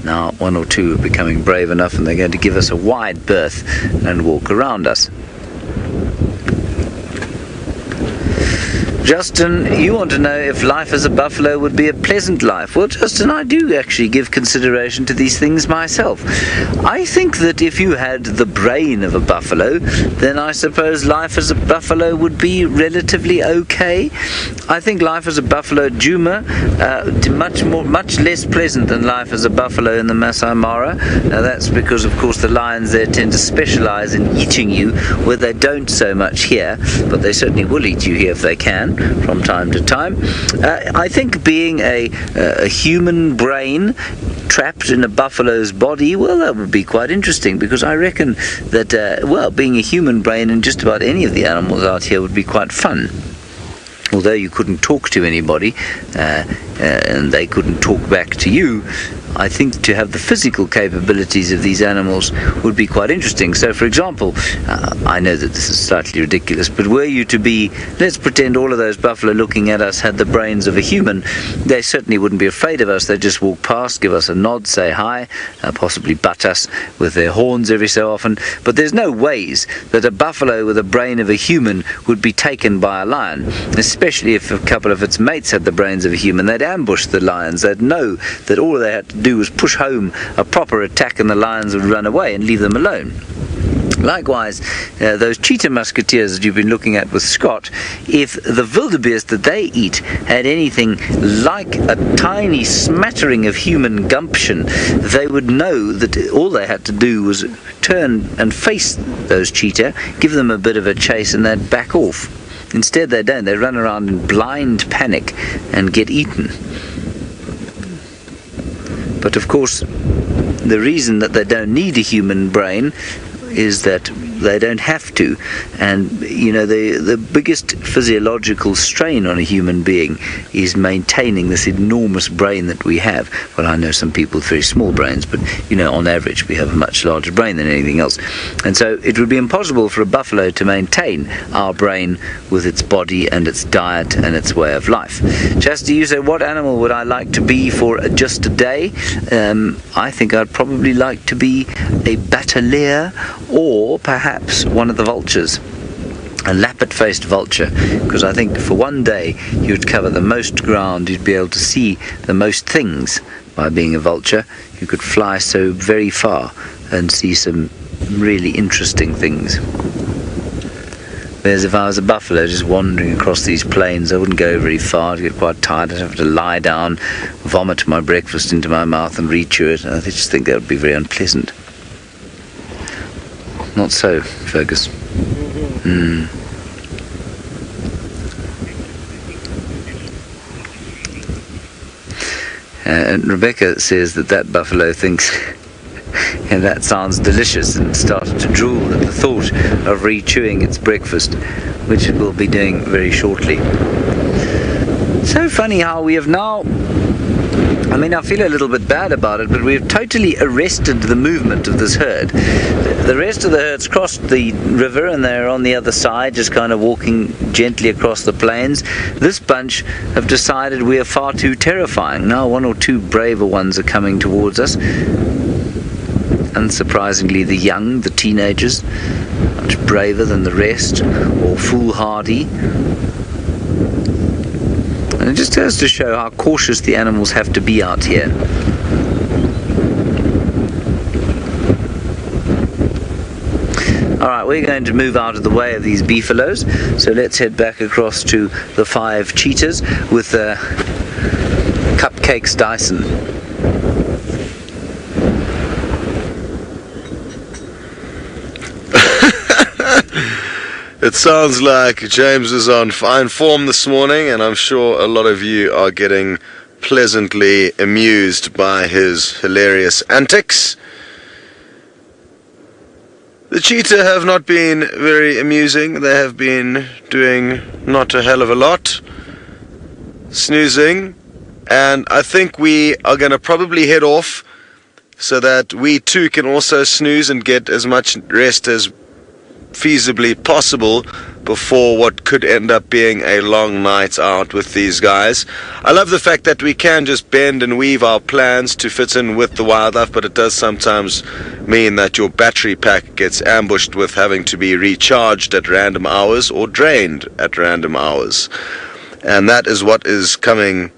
Now, 1 or 2 are becoming brave enough and they're going to give us a wide berth and walk around us. Justin, you want to know if life as a buffalo would be a pleasant life. Well, Justin, I do actually give consideration to these things myself. I think that if you had the brain of a buffalo, then I suppose life as a buffalo would be relatively okay. I think life as a buffalo, Djuma, much less pleasant than life as a buffalo in the Masai Mara. Now that's because, of course, the lions there tend to specialize in eating you, where they don't so much here, but they certainly will eat you here if they can, from time to time. I think being a human brain trapped in a buffalo's body, well, that would be quite interesting, because I reckon that, well, being a human brain in just about any of the animals out here would be quite fun. Although you couldn't talk to anybody and they couldn't talk back to you, I think to have the physical capabilities of these animals would be quite interesting. So, for example, I know that this is slightly ridiculous, but were you to be, let's pretend all of those buffalo looking at us had the brains of a human, they certainly wouldn't be afraid of us. They'd just walk past, give us a nod, say hi, possibly butt us with their horns every so often. But there's no ways that a buffalo with a brain of a human would be taken by a lion, especially if a couple of its mates had the brains of a human. They'd ambush the lions. They'd know that all they had to do was push home a proper attack and the lions would run away and leave them alone. Likewise, those cheetah musketeers that you've been looking at with Scott, if the wildebeest that they eat had anything like a tiny smattering of human gumption, they would know that all they had to do was turn and face those cheetah, give them a bit of a chase, and they'd back off. Instead they don't. They run around in blind panic and get eaten. But of course, the reason that they don't need a human brain is that they don't have to. And you know, the biggest physiological strain on a human being is maintaining this enormous brain that we have. Well, I know some people with very small brains, but you know, on average we have a much larger brain than anything else. And so it would be impossible for a buffalo to maintain our brain with its body and its diet and its way of life. Chastity, you say, what animal would I like to be for just a day? I think I'd probably like to be a batalier, or perhaps one of the vultures, a lappet-faced vulture, because I think for one day you'd cover the most ground, you'd be able to see the most things by being a vulture. You could fly so very far and see some really interesting things. Whereas if I was a buffalo just wandering across these plains, I wouldn't go very far. I'd get quite tired. I'd have to lie down, vomit my breakfast into my mouth and rechew it. I just think that would be very unpleasant. Not so, Fergus. And Rebecca says that buffalo thinks and that sounds delicious, and started to drool at the thought of re-chewing its breakfast, which it will be doing very shortly. So funny how we have now, I mean, I feel a little bit bad about it, but we've totally arrested the movement of this herd. The rest of the herd's crossed the river and they're on the other side, just kind of walking gently across the plains. This bunch have decided we are far too terrifying. Now one or two braver ones are coming towards us. Unsurprisingly, the young, the teenagers, much braver than the rest, or foolhardy. And it just goes to show how cautious the animals have to be out here. Alright, we're going to move out of the way of these beefaloes, so let's head back across to the 5 cheetahs with Cupcakes Dyson. It sounds like James is on fine form this morning, and I'm sure a lot of you are getting pleasantly amused by his hilarious antics. The cheetah have not been very amusing. They have been doing not a hell of a lot, snoozing, and I think we are going to probably head off so that we too can also snooze and get as much rest as feasibly possible before what could end up being a long night out with these guys. I love the fact that we can just bend and weave our plans to fit in with the wildlife, but it does sometimes mean that your battery pack gets ambushed with having to be recharged at random hours or drained at random hours. And that is what is coming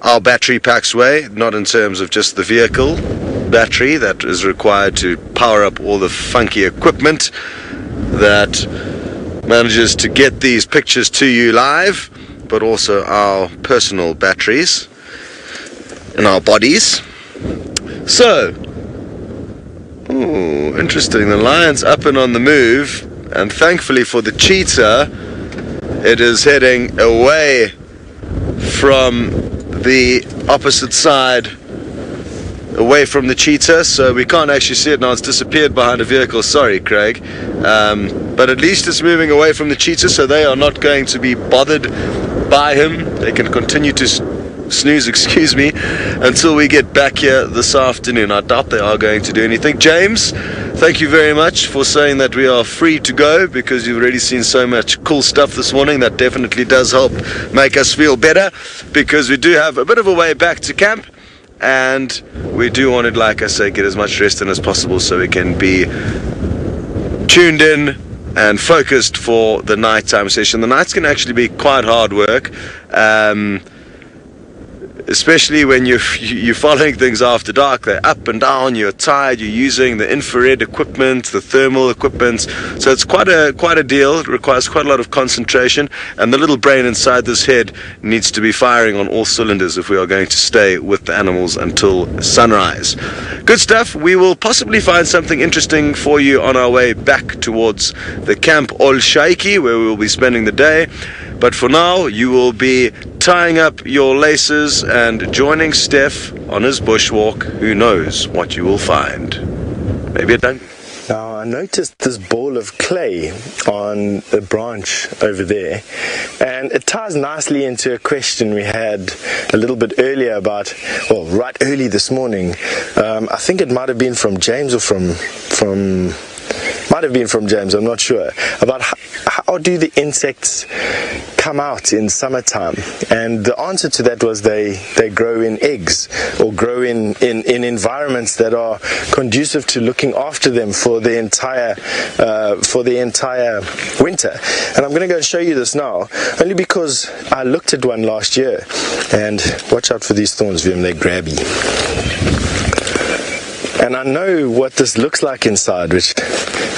our battery pack's way, not in terms of just the vehicle battery that is required to power up all the funky equipment that manages to get these pictures to you live, but also our personal batteries in our bodies. So, ooh, interesting, the lion's up and on the move, and thankfully for the cheetah, it is heading away from the opposite side, away from the cheetah, so we can't actually see it now. It's disappeared behind a vehicle. Sorry, Craig. But at least it's moving away from the cheetah, so they are not going to be bothered by him. They can continue to snooze, excuse me, until we get back here this afternoon. I doubt they are going to do anything. James, thank you very much for saying that we are free to go, because you've already seen so much cool stuff this morning. That definitely does help make us feel better, because we do have a bit of a way back to camp. And we do want to, like I say, get as much rest in as possible so we can be tuned in and focused for the nighttime session. The nights can actually be quite hard work, especially when you're following things after dark. They're up and down, you're tired, you're using the infrared equipment, the thermal equipment, so it's quite a deal. It requires quite a lot of concentration, and the little brain inside this head needs to be firing on all cylinders if we are going to stay with the animals until sunrise. Good stuff. We will possibly find something interesting for you on our way back towards the Camp Ol Shaiki, where we will be spending the day. But for now, you will be tying up your laces and joining Steph on his bushwalk. Who knows what you will find? Maybe a donkey. Now, I noticed this ball of clay on the branch over there, and it ties nicely into a question we had a little bit earlier about, well, right early this morning. I think it might have been from James or might have been from James, I'm not sure, about how do the insects come out in summertime. And the answer to that was they grow in eggs, or grow in environments that are conducive to looking after them for the entire winter. And I'm going to go and show you this now, only because I looked at one last year, and watch out for these thorns, Vim, they're grabby. And I know what this looks like inside, which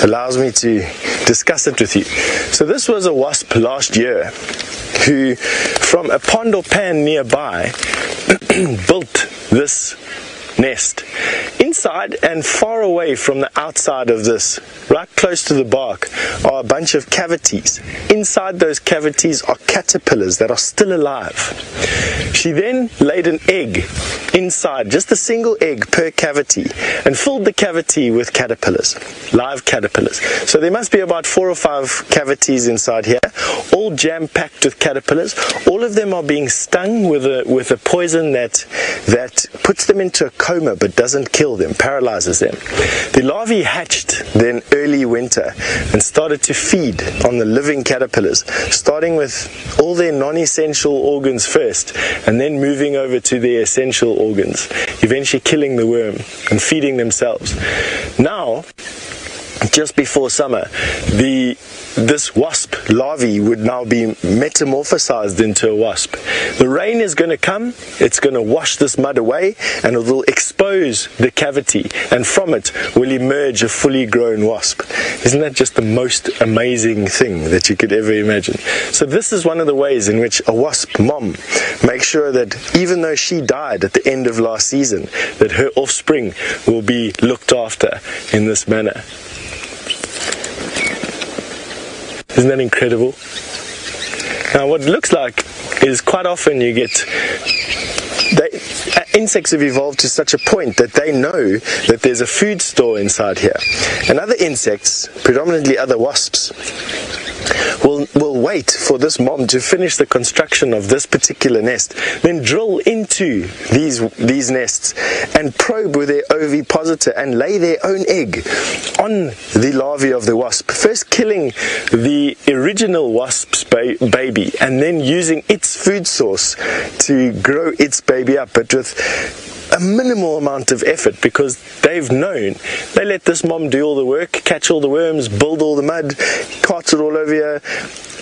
allows me to discuss it with you. So this was a wasp last year who, from a pond or pan nearby, built this nest. Inside and far away from the outside of this, right close to the bark, are a bunch of cavities. Inside those cavities are caterpillars that are still alive. She then laid an egg inside, just a single egg per cavity, and filled the cavity with caterpillars, live caterpillars. So there must be about 4 or 5 cavities inside here, all jam-packed with caterpillars. All of them are being stung with a poison that puts them into a coma but doesn't kill them, paralyzes them. The larvae hatched then early winter and started to feed on the living caterpillars, starting with all their non-essential organs first and then moving over to their essential organs, eventually killing the worm and feeding themselves. Now, just before summer, this wasp larvae would now be metamorphosized into a wasp. The rain is going to come, it's going to wash this mud away, and it will expose the cavity, and from it will emerge a fully grown wasp. Isn't that just the most amazing thing that you could ever imagine? So this is one of the ways in which a wasp mom makes sure that even though she died at the end of last season, that her offspring will be looked after in this manner. Isn't that incredible? Now what it looks like is quite often you get insects have evolved to such a point that they know that there's a food store inside here. And other insects, predominantly other wasps, will wait for this mom to finish the construction of this particular nest, then drill into these nests and probe with their ovipositor and lay their own egg on the larvae of the wasp, first killing the original wasp's baby and then using its food source to grow its baby up, but with a minimal amount of effort, because they've known. They let this mom do all the work, catch all the worms, build all the mud, cart it all over here,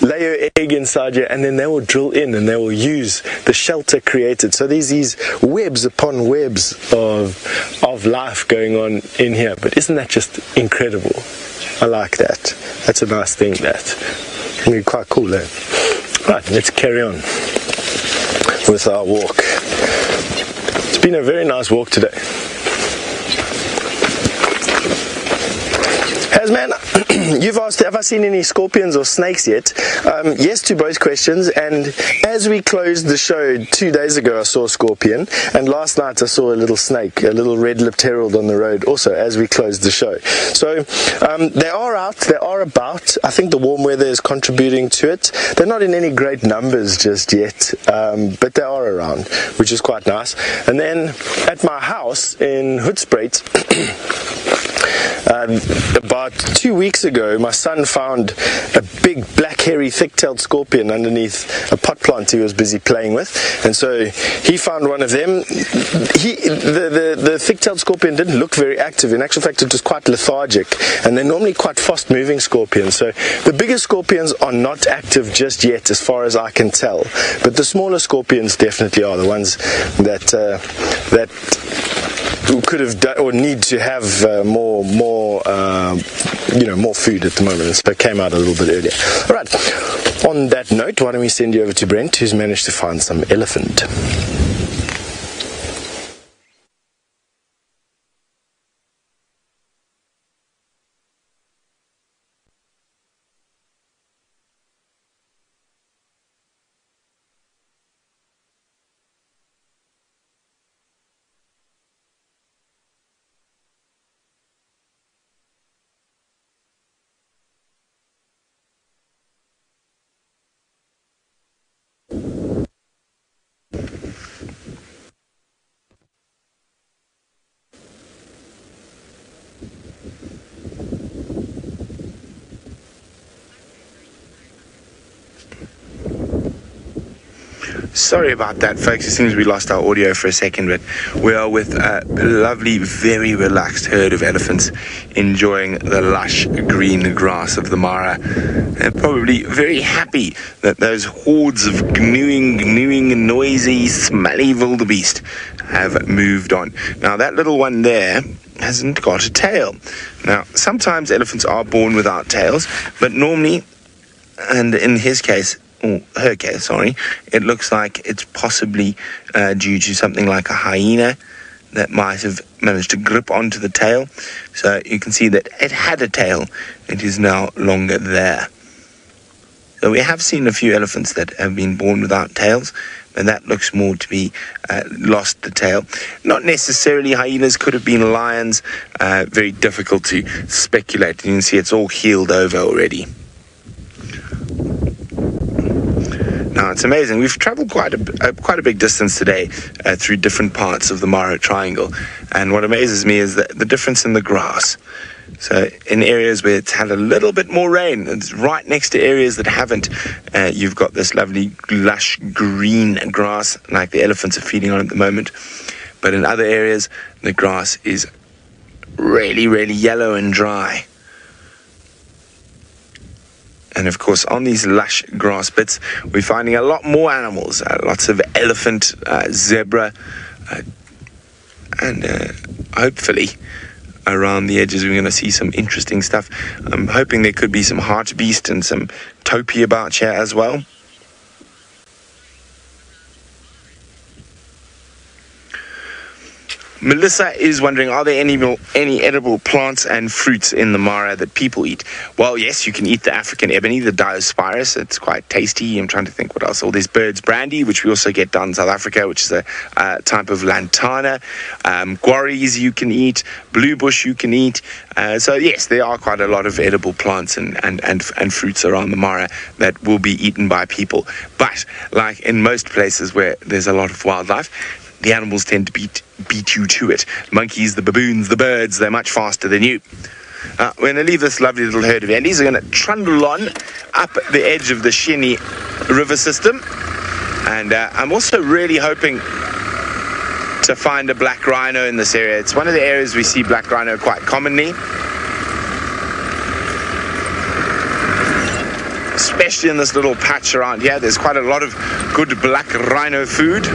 lay her egg inside you, and then they will drill in and they will use the shelter created. So there's these webs upon webs of life going on in here. But isn't that just incredible? I like that. That's a nice thing, that. It'll be quite cool, eh? Right, let's carry on with our walk. It's been a very nice walk today. Man, you've asked, have I seen any scorpions or snakes yet? Yes to both questions, and as we closed the show 2 days ago, I saw a scorpion, and last night I saw a little snake, a little red-lipped herald on the road also as we closed the show. So they are out, they are about. I think the warm weather is contributing to it. They're not in any great numbers just yet, but they are around, which is quite nice. And then at my house in Hoedspruit, about 2 weeks ago, my son found a big black hairy thick-tailed scorpion underneath a pot plant he was busy playing with, and so he found one of them. The thick-tailed scorpion didn't look very active. In actual fact, it was quite lethargic, and they're normally quite fast-moving scorpions. So the bigger scorpions are not active just yet, as far as I can tell, but the smaller scorpions definitely are the ones that could have done, or need to have more food at the moment, so it came out a little bit earlier. All right, on that note, why don't we send you over to Brent, who's managed to find some elephant. Sorry about that, folks. It seems we lost our audio for a second, but we are with a lovely, very relaxed herd of elephants enjoying the lush green grass of the Mara. They're probably very happy that those hordes of gnawing, noisy, smelly wildebeest have moved on. Now, that little one there hasn't got a tail. Now, sometimes elephants are born without tails, but normally, and in his case, or her case, sorry, it looks like it's possibly due to something like a hyena that might have managed to grip onto the tail. So you can see that it had a tail. It is now longer there. So we have seen a few elephants that have been born without tails, and that looks more to be lost the tail. Not necessarily hyenas, could have been lions. Very difficult to speculate. You can see it's all healed over already. Now, it's amazing. We've traveled quite a big distance today through different parts of the Mara Triangle. And what amazes me is the difference in the grass. So in areas where it's had a little bit more rain, it's right next to areas that haven't. You've got this lovely lush green grass like the elephants are feeding on at the moment. But in other areas, the grass is really, really yellow and dry. And of course, on these lush grass bits, we're finding a lot more animals. Lots of elephant, zebra, and hopefully around the edges we're going to see some interesting stuff. I'm hoping there could be some hartebeest and some topi about here as well. Melissa is wondering, are there any edible plants and fruits in the Mara that people eat? Well, yes, you can eat the African ebony, the Diospirus. It's quite tasty. I'm trying to think what else. Oh, there's bird's brandy, which we also get down in South Africa, which is a type of lantana. Guarries you can eat. Blue bush you can eat. So, yes, there are quite a lot of edible plants and fruits around the Mara that will be eaten by people. But, like in most places where there's a lot of wildlife, the animals tend to beat you to it. Monkeys, the baboons, the birds, they're much faster than you. We're going to leave this lovely little herd of Andes. We're going to trundle on up the edge of the Shini River system. And I'm also really hoping to find a black rhino in this area. It's one of the areas we see black rhino quite commonly, especially in this little patch around here. There's quite a lot of good black rhino food.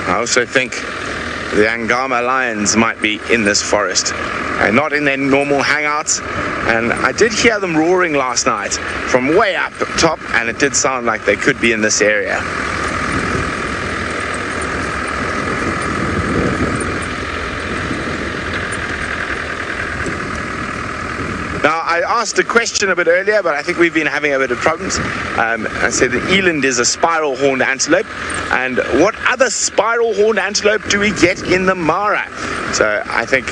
I also think the Angama lions might be in this forest, and not in their normal hangouts. And I did hear them roaring last night from way up top, and it did sound like they could be in this area. Now, I asked a question a bit earlier, but I think we've been having a bit of problems. I said the eland is a spiral-horned antelope, and what other spiral-horned antelope do we get in the Mara? So I think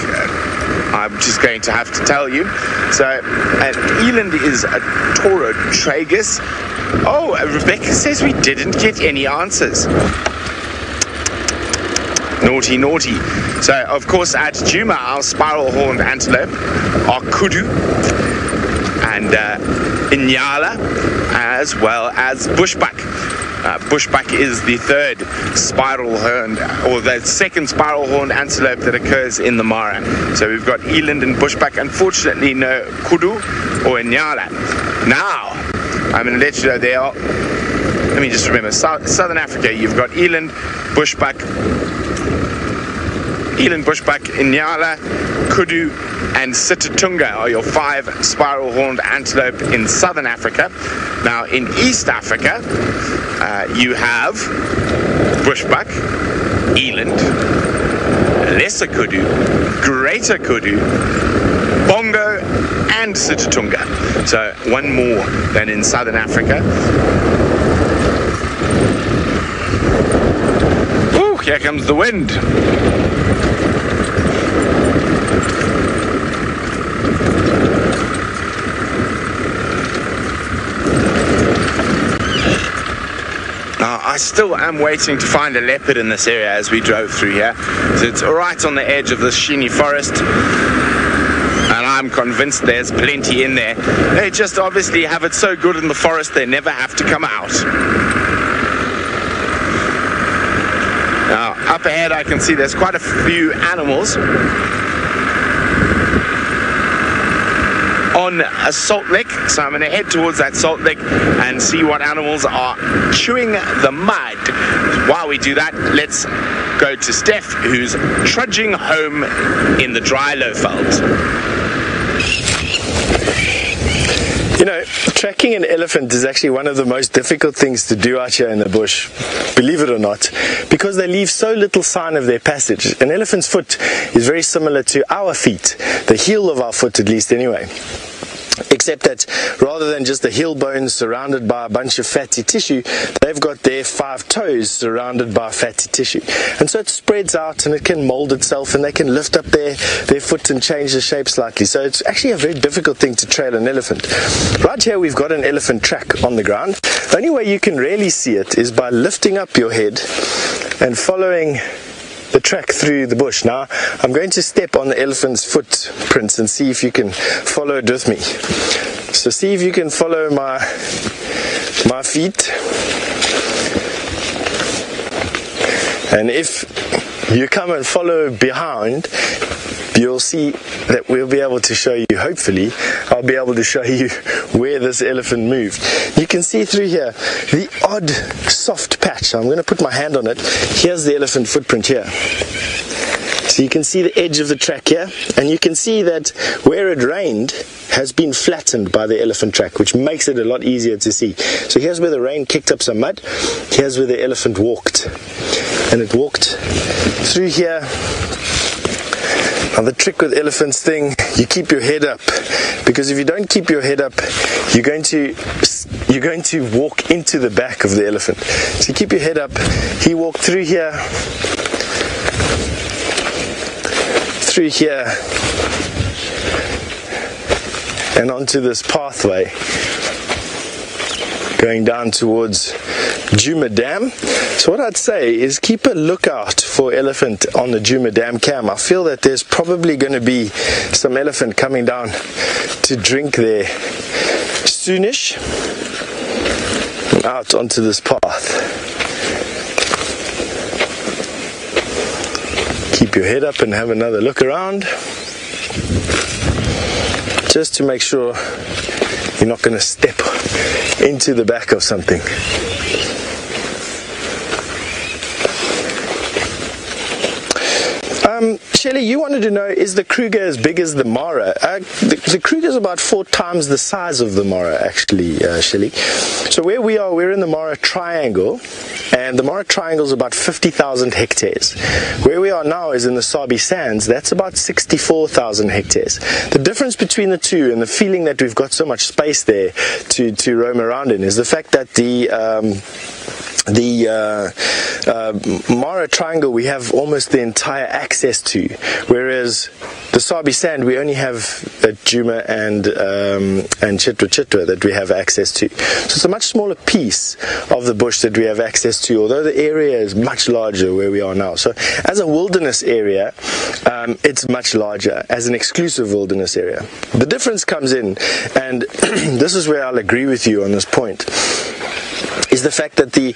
I'm just going to have to tell you. So an eland is a Toro tragus. Oh, Rebecca says we didn't get any answers. Naughty, naughty. So, of course, at Djuma, our spiral-horned antelope are kudu and inyala, as well as bushbuck. Bushbuck is the third spiral-horned, or the second spiral-horned antelope that occurs in the Mara. So we've got eland and bushbuck. Unfortunately, no kudu or inyala. Now, I'm going to let you know they are. Let me just remember, Southern Africa, you've got eland, bushbuck, inyala, kudu, and Sitatunga are your 5 spiral-horned antelope in Southern Africa. Now, in East Africa, you have bushbuck, eland, lesser kudu, greater kudu, bongo, and Sitatunga. So, one more than in Southern Africa. Ooh, here comes the wind. I still am waiting to find a leopard in this area as we drove through here. So it's right on the edge of the Shini forest, and I'm convinced there's plenty in there. They just obviously have it so good in the forest they never have to come out. Now, up ahead I can see there's quite a few animals on on a salt lick, so I'm going to head towards that salt lick and see what animals are chewing the mud. While we do that, let's go to Steph, who's trudging home in the dry Lowveld. You know, tracking an elephant is actually one of the most difficult things to do out here in the bush, believe it or not, because they leave so little sign of their passage. An elephant's foot is very similar to our feet, the heel of our foot at least anyway. Except that rather than just the heel bones surrounded by a bunch of fatty tissue, they've got their 5 toes surrounded by fatty tissue. And so it spreads out and it can mold itself, and they can lift up their foot and change the shape slightly. So it's actually a very difficult thing to trail an elephant. Right here we've got an elephant track on the ground. The only way you can really see it is by lifting up your head and following the track through the bush. Now I'm going to step on the elephant's footprints and see if you can follow it with me. So see if you can follow my feet, and if you come and follow behind, you'll see that we'll be able to show you, hopefully, I'll be able to show you where this elephant moved. You can see through here the odd soft patch. I'm going to put my hand on it. Here's the elephant footprint here. So you can see the edge of the track here, and you can see that where it rained has been flattened by the elephant track, which makes it a lot easier to see. So here's where the rain kicked up some mud. Here's where the elephant walked, and it walked through here. Now the trick with elephants thing, you keep your head up, because if you don't keep your head up, you're going to walk into the back of the elephant. So you keep your head up. He walked through here, and onto this pathway going down towards Djuma Dam. So what I'd say is keep a lookout for elephant on the Djuma Dam cam. I feel that there's probably going to be some elephant coming down to drink there soonish, out onto this path. Keep your head up and have another look around, just to make sure you're not going to step into the back of something. Shelley, you wanted to know, is the Kruger as big as the Mara? The Kruger is about 4 times the size of the Mara, actually, Shelley. So where we are, we're in the Mara Triangle, and the Mara Triangle is about 50,000 hectares. Where we are now is in the Sabi Sands. That's about 64,000 hectares. The difference between the two, and the feeling that we've got so much space there to roam around in, is the fact that the Mara Triangle we have almost the entire access to, whereas the Sabi Sand we only have at Djuma and Chitwa that we have access to. So it's a much smaller piece of the bush that we have access to, although the area is much larger where we are now. So as a wilderness area, it's much larger as an exclusive wilderness area. The difference comes in, and this is where I'll agree with you on this point, is the fact that the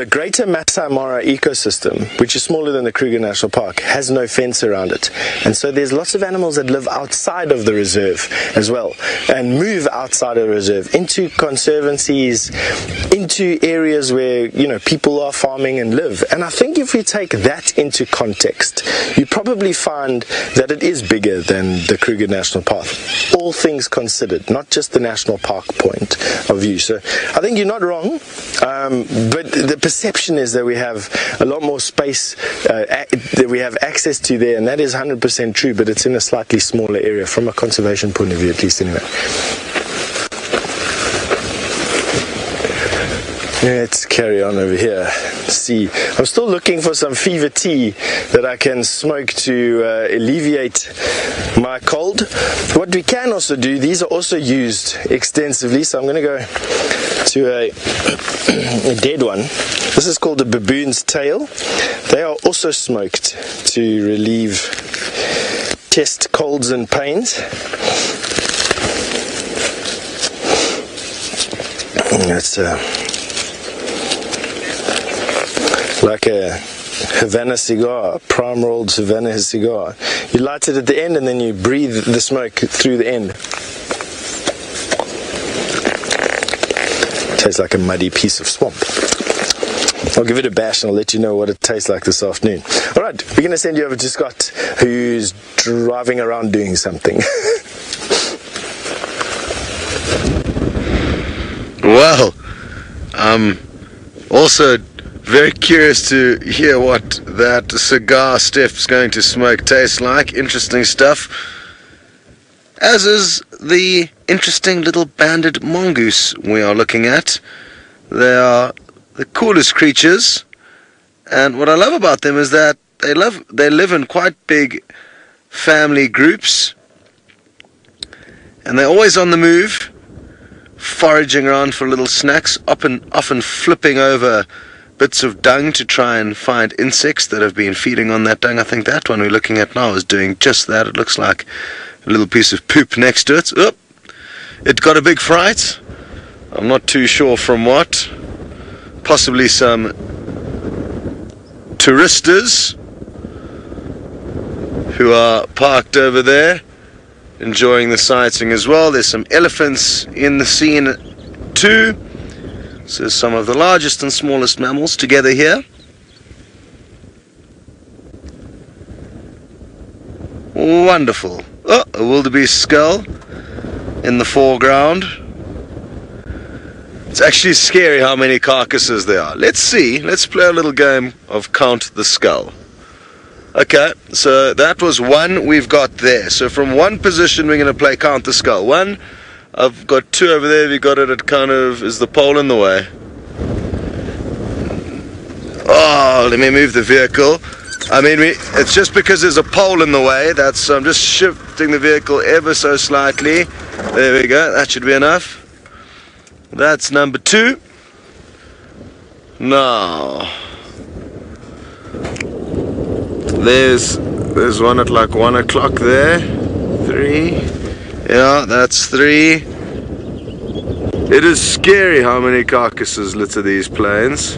greater Masai Mara ecosystem, which is smaller than the Kruger National Park, has no fence around it. And so there's lots of animals that live outside of the reserve as well, and move outside of the reserve into conservancies, into areas where, you know, people are farming and live. And I think if we take that into context, you probably find that it is bigger than the Kruger National Park, all things considered, not just the national park point of view. So I think you're not wrong. But the perception is that we have a lot more space that we have access to there, and that is 100% true, but it's in a slightly smaller area from a conservation point of view, at least anyway. Let's carry on over here. See, I'm still looking for some fever tea that I can smoke to alleviate my cold. What we can also do, these are also used extensively, so I'm going to go to a dead one. This is called a baboon's tail. They are also smoked to relieve chest colds and pains. That's like a Havana cigar, a prime rolled Havana cigar. You light it at the end and then you breathe the smoke through the end. tastes like a muddy piece of swamp. I'll give it a bash and I'll let you know what it tastes like this afternoon. Alright, we're going to send you over to Scott, who's driving around doing something. Well, I'm also very curious to hear what that cigar Steph's going to smoke tastes like. Interesting stuff. As is the interesting little banded mongoose we are looking at. They are the coolest creatures, and what I love about them is that they live in quite big family groups, and they're always on the move, foraging around for little snacks, often flipping over bits of dung to try and find insects that have been feeding on that dung. I think that one we're looking at now is doing just that. It looks like a little piece of poop next to it. Oh, it got a big fright. I'm not too sure from what. Possibly some touristas who are parked over there enjoying the sighting as well. There's some elephants in the scene too. So some of the largest and smallest mammals together here. Wonderful. Oh, a wildebeest skull in the foreground. It's actually scary how many carcasses there are. Let's see. Let's play a little game of count the skull. Okay, so that was one we've got there. So from one position we're going to play count the skull. One, I've got two over there. We got it at kind of, is the pole in the way? Oh, let me move the vehicle. I mean, it's just because there's a pole in the way. That's, I'm just shifting the vehicle ever so slightly. There we go. That should be enough. That's number two. Now, there's one at like 1 o'clock there. 3. Yeah, that's 3. It is scary how many carcasses litter these plains.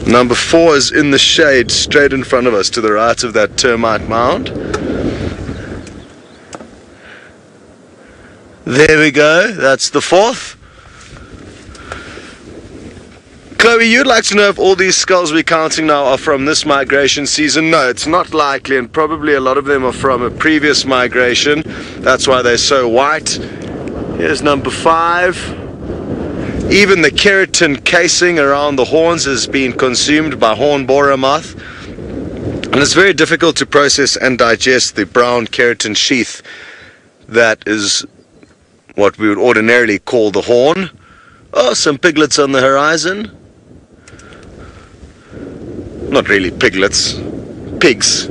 Number 4 is in the shade straight in front of us to the right of that termite mound. There we go, that's the 4th. Chloe, you'd like to know if all these skulls we're counting now are from this migration season? No, it's not likely, and probably a lot of them are from a previous migration. That's why they're so white. Here's number 5. Even the keratin casing around the horns has been consumed by horn borer moth. And it's very difficult to process and digest the brown keratin sheath that is what we would ordinarily call the horn. Oh, some piglets on the horizon. Not really piglets, pigs. So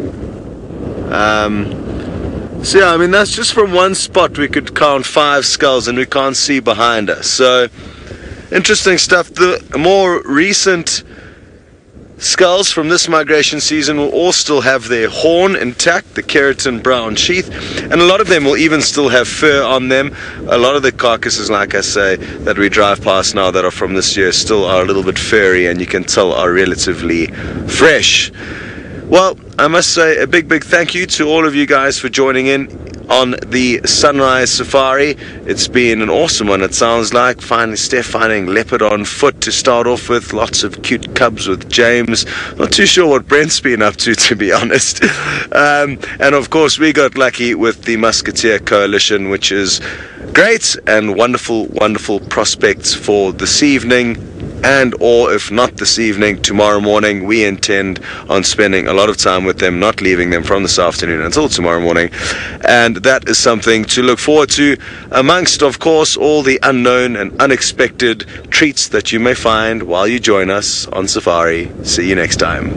yeah, I mean, that's just from one spot we could count 5 skulls and we can't see behind us. So interesting stuff. The more recent skulls from this migration season will all still have their horn intact, the keratin brown sheath, and a lot of them will even still have fur on them. A lot of the carcasses, like I say, that we drive past now that are from this year still are a little bit furry, and you can tell are relatively fresh. Well, I must say a big thank you to all of you guys for joining in on the Sunrise Safari. It's been an awesome one, it sounds like. Finally, Steph finding leopard on foot to start off with. Lots of cute cubs with James. Not too sure what Brent's been up to be honest. And of course, we got lucky with the Musketeer Coalition, which is great and wonderful prospects for this evening. And or if not this evening, tomorrow morning, we intend on spending a lot of time with them, not leaving them from this afternoon until tomorrow morning. And that is something to look forward to, amongst, of course, all the unknown and unexpected treats that you may find while you join us on safari. See you next time.